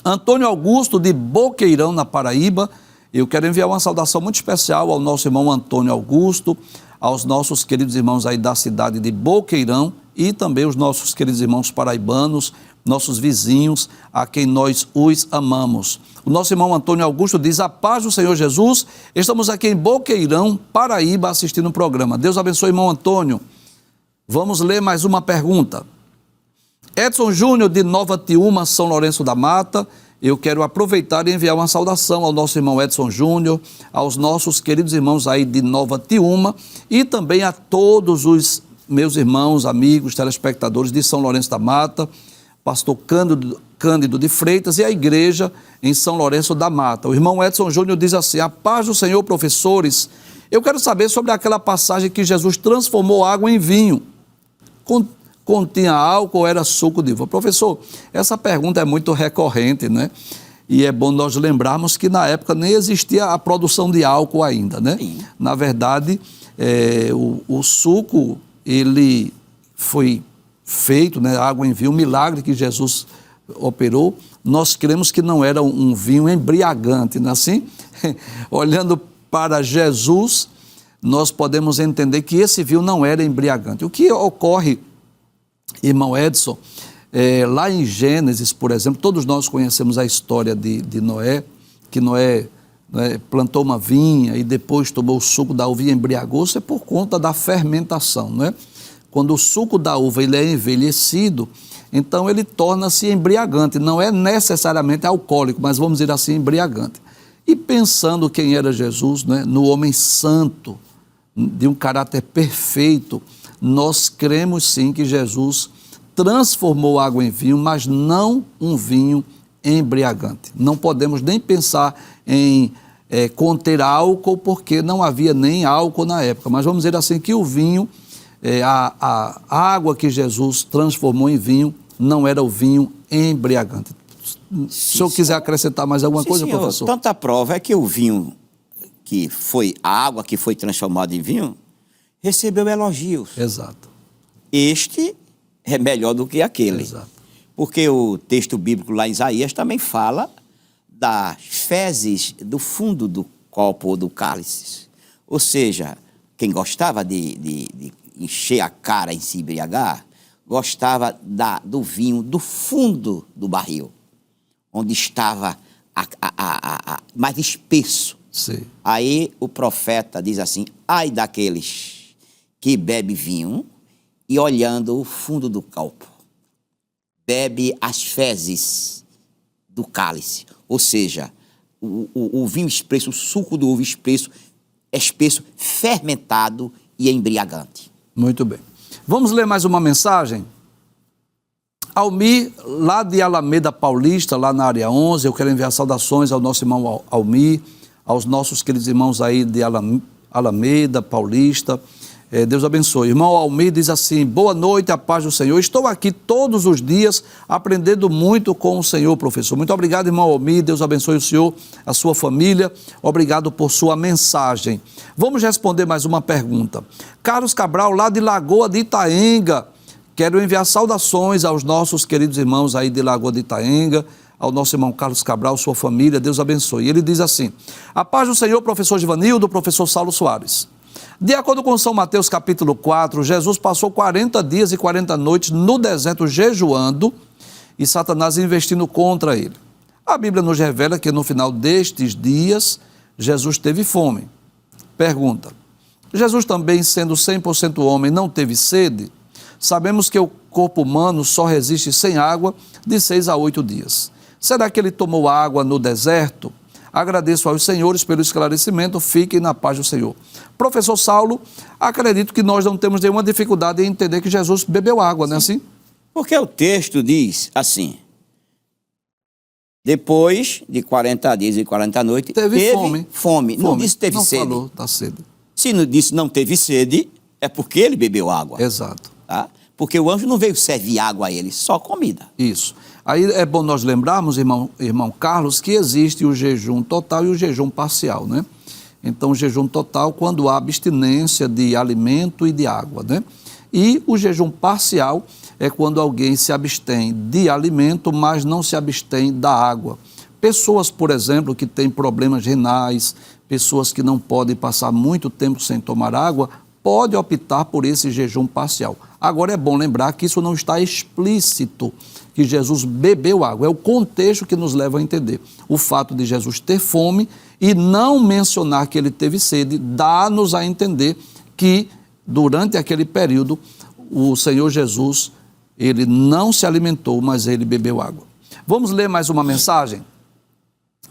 Speaker 1: Antônio Augusto, de Boqueirão, na Paraíba. Eu quero enviar uma saudação muito especial ao nosso irmão Antônio Augusto, aos nossos queridos irmãos aí da cidade de Boqueirão e também os nossos queridos irmãos paraibanos, nossos vizinhos, a quem nós os amamos. O nosso irmão Antônio Augusto diz: a paz do Senhor Jesus, estamos aqui em Boqueirão, Paraíba, assistindo o programa. Deus abençoe, irmão Antônio. Vamos ler mais uma pergunta. Edson Júnior, de Nova Tiúma, São Lourenço da Mata. eu quero aproveitar e enviar uma saudação ao nosso irmão Edson Júnior, aos nossos queridos irmãos aí de Nova Tiúma e também a todos os meus irmãos, amigos, telespectadores de São Lourenço da Mata, pastor Cândido de Freitas e a igreja em São Lourenço da Mata. O irmão Edson Júnior diz assim: a paz do Senhor, professores, eu quero saber sobre aquela passagem que Jesus transformou água em vinho. Continha álcool ou era suco de uva? Professor, essa pergunta é muito recorrente, né? E é bom nós lembrarmos que na época nem existia a produção de álcool ainda, né?
Speaker 2: Sim.
Speaker 1: Na verdade, o suco, ele foi feito, né? Água em vinho, um milagre que Jesus operou. Nós cremos que não era um vinho embriagante, não é assim? Olhando para Jesus, nós podemos entender que esse vinho não era embriagante. O que ocorre, irmão Edson, lá em Gênesis, por exemplo, todos nós conhecemos a história de Noé, que Noé plantou uma vinha e depois tomou o suco da uva e embriagou-se, é por conta da fermentação, não é? Quando o suco da uva ele é envelhecido, então ele torna-se embriagante, não é necessariamente alcoólico, mas vamos dizer assim, embriagante. E pensando quem era Jesus, né, no homem santo, de um caráter perfeito, nós cremos sim que Jesus transformou água em vinho, mas não um vinho embriagante. Não podemos nem pensar em conter álcool, porque não havia nem álcool na época. Mas vamos dizer assim que o vinho, a água que Jesus transformou em vinho, não era o vinho embriagante. Se o senhor quiser acrescentar mais alguma coisa,
Speaker 2: senhor.
Speaker 1: Professor?
Speaker 2: Tanta prova é que o vinho, que foi a água que foi transformada em vinho, recebeu elogios.
Speaker 1: Exato.
Speaker 2: Este é melhor do que aquele.
Speaker 1: Exato.
Speaker 2: Porque o texto bíblico lá em Isaías também fala das fezes do fundo do copo ou do cálice. Ou seja, quem gostava de encher a cara e se embriagar, gostava do vinho do fundo do barril, onde estava mais espesso.
Speaker 1: Sim.
Speaker 2: Aí o profeta diz assim: ai daqueles que bebe vinho e olhando o fundo do copo, bebe as fezes do cálice. Ou seja, o vinho espesso, o suco do uva espesso, fermentado e embriagante.
Speaker 1: Muito bem. Vamos ler mais uma mensagem? Almir, lá de Alameda Paulista, lá na área 11, eu quero enviar saudações ao nosso irmão Almir, aos nossos queridos irmãos aí de Alameda Paulista. Deus abençoe. Irmão Almir diz assim: boa noite, a paz do Senhor. Estou aqui todos os dias aprendendo muito com o Senhor, professor. Muito obrigado, irmão Almir. Deus abençoe o senhor, a sua família. Obrigado por sua mensagem. Vamos responder mais uma pergunta. Carlos Cabral, lá de Lagoa de Itaenga. Quero enviar saudações aos nossos queridos irmãos aí de Lagoa de Itaenga, ao nosso irmão Carlos Cabral, sua família. Deus abençoe. Ele diz assim: a paz do Senhor, professor Givanildo, professor Saulo Soares. De acordo com São Mateus capítulo 4, Jesus passou 40 dias e 40 noites no deserto jejuando e Satanás investindo contra ele. A Bíblia nos revela que no final destes dias, Jesus teve fome. Pergunta: Jesus também, sendo 100% homem, não teve sede? Sabemos que o corpo humano só resiste sem água de 6 a 8 dias. Será que ele tomou água no deserto? Agradeço aos senhores pelo esclarecimento, fiquem na paz do Senhor. Professor Saulo, acredito que nós não temos nenhuma dificuldade em entender que Jesus bebeu água, não é assim?
Speaker 2: Porque o texto diz assim: depois de 40 dias e 40 noites, teve fome. Não disse teve
Speaker 1: não
Speaker 2: sede.
Speaker 1: Não falou da sede.
Speaker 2: Se não disse não teve sede, é porque ele bebeu água.
Speaker 1: Exato.
Speaker 2: Tá? Porque o anjo não veio servir água a ele, só comida.
Speaker 1: Isso. Aí é bom nós lembrarmos, irmão Carlos, que existe o jejum total e o jejum parcial, né? Então, o jejum total, quando há abstinência de alimento e de água, né? E o jejum parcial é quando alguém se abstém de alimento, mas não se abstém da água. Pessoas, por exemplo, que têm problemas renais, pessoas que não podem passar muito tempo sem tomar água, pode optar por esse jejum parcial. Agora é bom lembrar que isso não está explícito, que Jesus bebeu água. É o contexto que nos leva a entender. O fato de Jesus ter fome e não mencionar que ele teve sede, dá-nos a entender que durante aquele período o Senhor Jesus, ele não se alimentou, mas ele bebeu água. Vamos ler mais uma mensagem?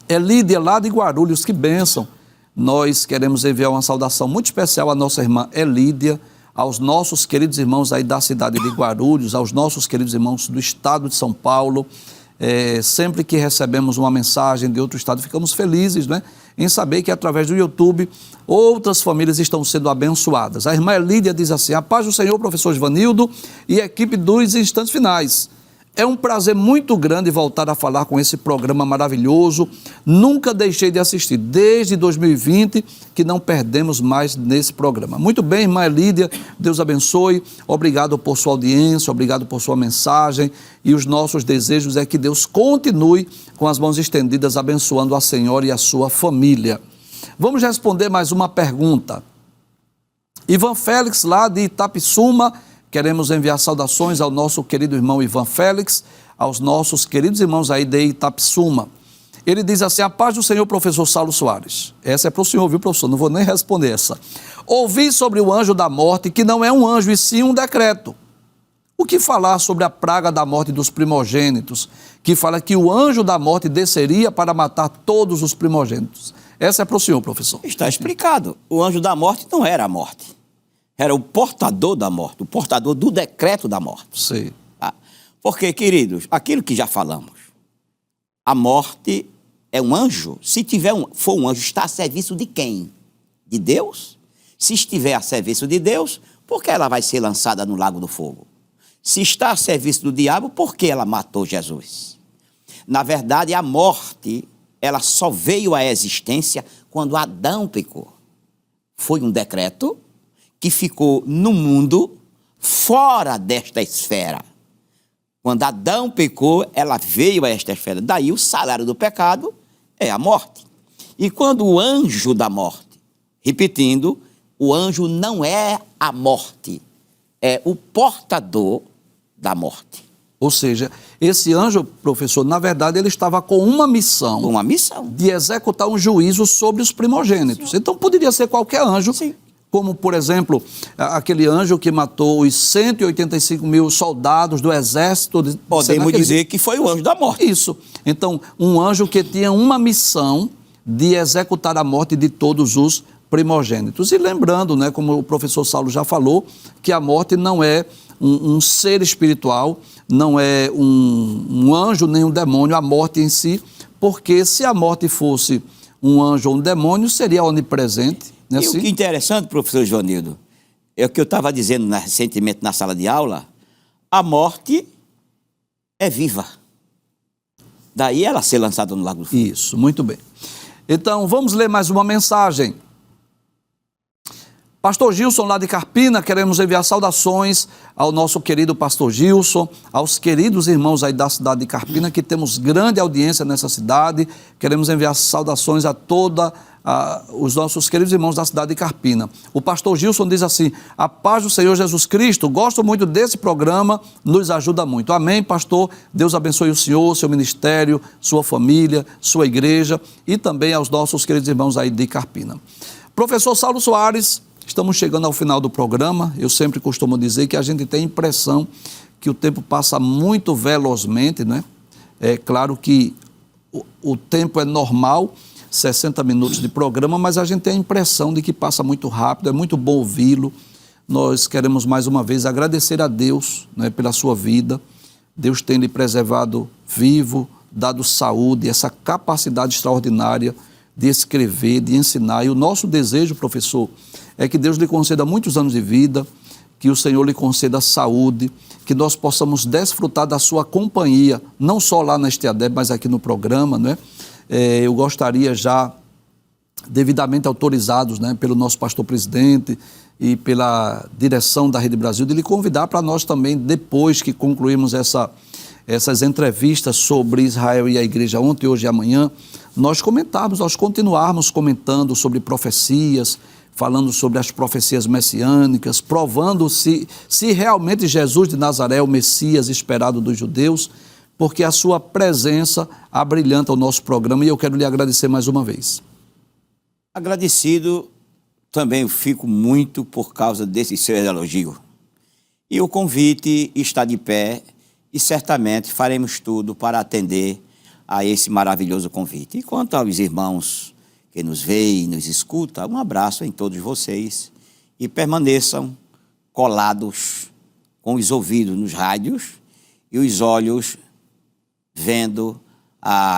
Speaker 1: É Lídia lá de Guarulhos, que bênção. Nós queremos enviar uma saudação muito especial à nossa irmã Elídia, aos nossos queridos irmãos aí da cidade de Guarulhos, aos nossos queridos irmãos do estado de São Paulo. Sempre que recebemos uma mensagem de outro estado, ficamos felizes, né, em saber que através do YouTube outras famílias estão sendo abençoadas. A irmã Elídia diz assim: a paz do Senhor, professor Givanildo e equipe dos Instantes Finais. É um prazer muito grande voltar a falar com esse programa maravilhoso. Nunca deixei de assistir, desde 2020, que não perdemos mais nesse programa. Muito bem, irmã Elídia, Deus abençoe. Obrigado por sua audiência, obrigado por sua mensagem. E os nossos desejos é que Deus continue com as mãos estendidas, abençoando a senhora e a sua família. Vamos responder mais uma pergunta. Ivan Félix, lá de Itapissuma. Queremos enviar saudações ao nosso querido irmão Ivan Félix, aos nossos queridos irmãos aí de Itapissuma. Ele diz assim: a paz do Senhor, professor Saulo Soares. Essa é para o senhor, viu, professor? Não vou nem responder essa. Ouvi sobre o anjo da morte, que não é um anjo, e sim um decreto. O que falar sobre a praga da morte dos primogênitos, que fala que o anjo da morte desceria para matar todos os primogênitos? Essa é para o senhor, professor.
Speaker 2: Está explicado. O anjo da morte não era a morte. Era o portador da morte, o portador do decreto da morte.
Speaker 1: Sim.
Speaker 2: Tá? Porque, queridos, aquilo que já falamos, a morte é um anjo. Se for um anjo, está a serviço de quem? De Deus? Se estiver a serviço de Deus, por que ela vai ser lançada no lago do fogo? Se está a serviço do diabo, por que ela matou Jesus? Na verdade, a morte, ela só veio à existência quando Adão pecou. Foi um decreto que ficou no mundo fora desta esfera. Quando Adão pecou, ela veio a esta esfera. Daí o salário do pecado é a morte. E quando o anjo da morte, repetindo, o anjo não é a morte, é o portador da morte.
Speaker 1: Ou seja, esse anjo, professor, na verdade ele estava com uma missão.
Speaker 2: Uma missão.
Speaker 1: De executar um juízo sobre os primogênitos. Sim. Então poderia ser qualquer anjo.
Speaker 2: Sim.
Speaker 1: Como, por exemplo, aquele anjo que matou os 185 mil soldados do exército.
Speaker 2: Podemos dizer que foi o anjo da morte.
Speaker 1: Isso. Então, um anjo que tinha uma missão de executar a morte de todos os primogênitos. E lembrando, né, como o professor Saulo já falou, que a morte não é um ser espiritual, não é um anjo nem um demônio, a morte em si, porque se a morte fosse um anjo ou um demônio, seria onipresente.
Speaker 2: E o que é interessante, professor Givanildo, é o que eu estava dizendo recentemente na sala de aula, a morte é viva. Daí ela ser lançada no lago do fogo.
Speaker 1: Isso, muito bem. Então, vamos ler mais uma mensagem. Pastor Gilson, lá de Carpina, queremos enviar saudações ao nosso querido pastor Gilson, aos queridos irmãos aí da cidade de Carpina, que temos grande audiência nessa cidade. Queremos enviar saudações a os nossos queridos irmãos da cidade de Carpina. O pastor Gilson diz assim: a paz do Senhor Jesus Cristo, gosto muito desse programa, nos ajuda muito. Amém, pastor? Deus abençoe o senhor, seu ministério, sua família, sua igreja e também aos nossos queridos irmãos aí de Carpina. Professor Saulo Soares, estamos chegando ao final do programa. Eu sempre costumo dizer que a gente tem a impressão que o tempo passa muito velozmente, né? É claro que o tempo é normal, 60 minutos de programa, mas a gente tem a impressão de que passa muito rápido, é muito bom ouvi-lo. Nós queremos mais uma vez agradecer a Deus, né, pela sua vida. Deus tem lhe preservado vivo, dado saúde, essa capacidade extraordinária de escrever, de ensinar. E o nosso desejo, professor, é que Deus lhe conceda muitos anos de vida, que o Senhor lhe conceda saúde, que nós possamos desfrutar da sua companhia, não só lá na STADEB, mas aqui no programa, né? Eu gostaria já, devidamente autorizados, né, pelo nosso pastor-presidente e pela direção da Rede Brasil, de lhe convidar para nós também, depois que concluirmos essas entrevistas sobre Israel e a igreja ontem, hoje e amanhã, nós continuarmos comentando sobre profecias, falando sobre as profecias messiânicas, provando se realmente Jesus de Nazaré é o Messias esperado dos judeus, porque a sua presença abrilhanta o nosso programa e eu quero lhe agradecer mais uma vez.
Speaker 2: Agradecido também fico muito por causa desse seu elogio. E o convite está de pé e certamente faremos tudo para atender a esse maravilhoso convite. E quanto aos irmãos que nos veem e nos escutam, um abraço em todos vocês e permaneçam colados com os ouvidos nos rádios e os olhos vendo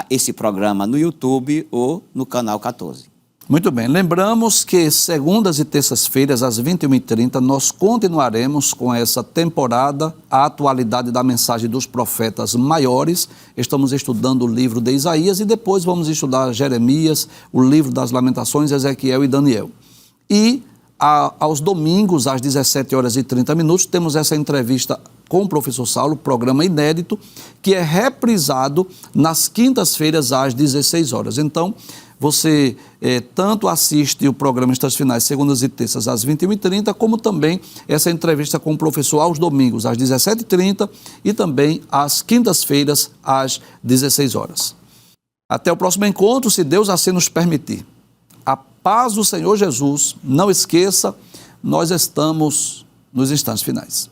Speaker 2: esse programa no YouTube ou no canal 14.
Speaker 1: Muito bem, lembramos que segundas e terças-feiras, às 21h30, nós continuaremos com essa temporada, a atualidade da mensagem dos profetas maiores. Estamos estudando o livro de Isaías e depois vamos estudar Jeremias, o livro das Lamentações, Ezequiel e Daniel. E aos domingos, às 17h30, temos essa entrevista com o professor Saulo, programa inédito, que é reprisado nas quintas-feiras, às 16 horas. Então, você tanto assiste o programa Instantes Finais, segundas e terças, às 21h30, como também essa entrevista com o professor aos domingos, às 17h30 e também às quintas-feiras, às 16 horas. Até o próximo encontro, se Deus assim nos permitir. A paz do Senhor Jesus, não esqueça, nós estamos nos instantes finais.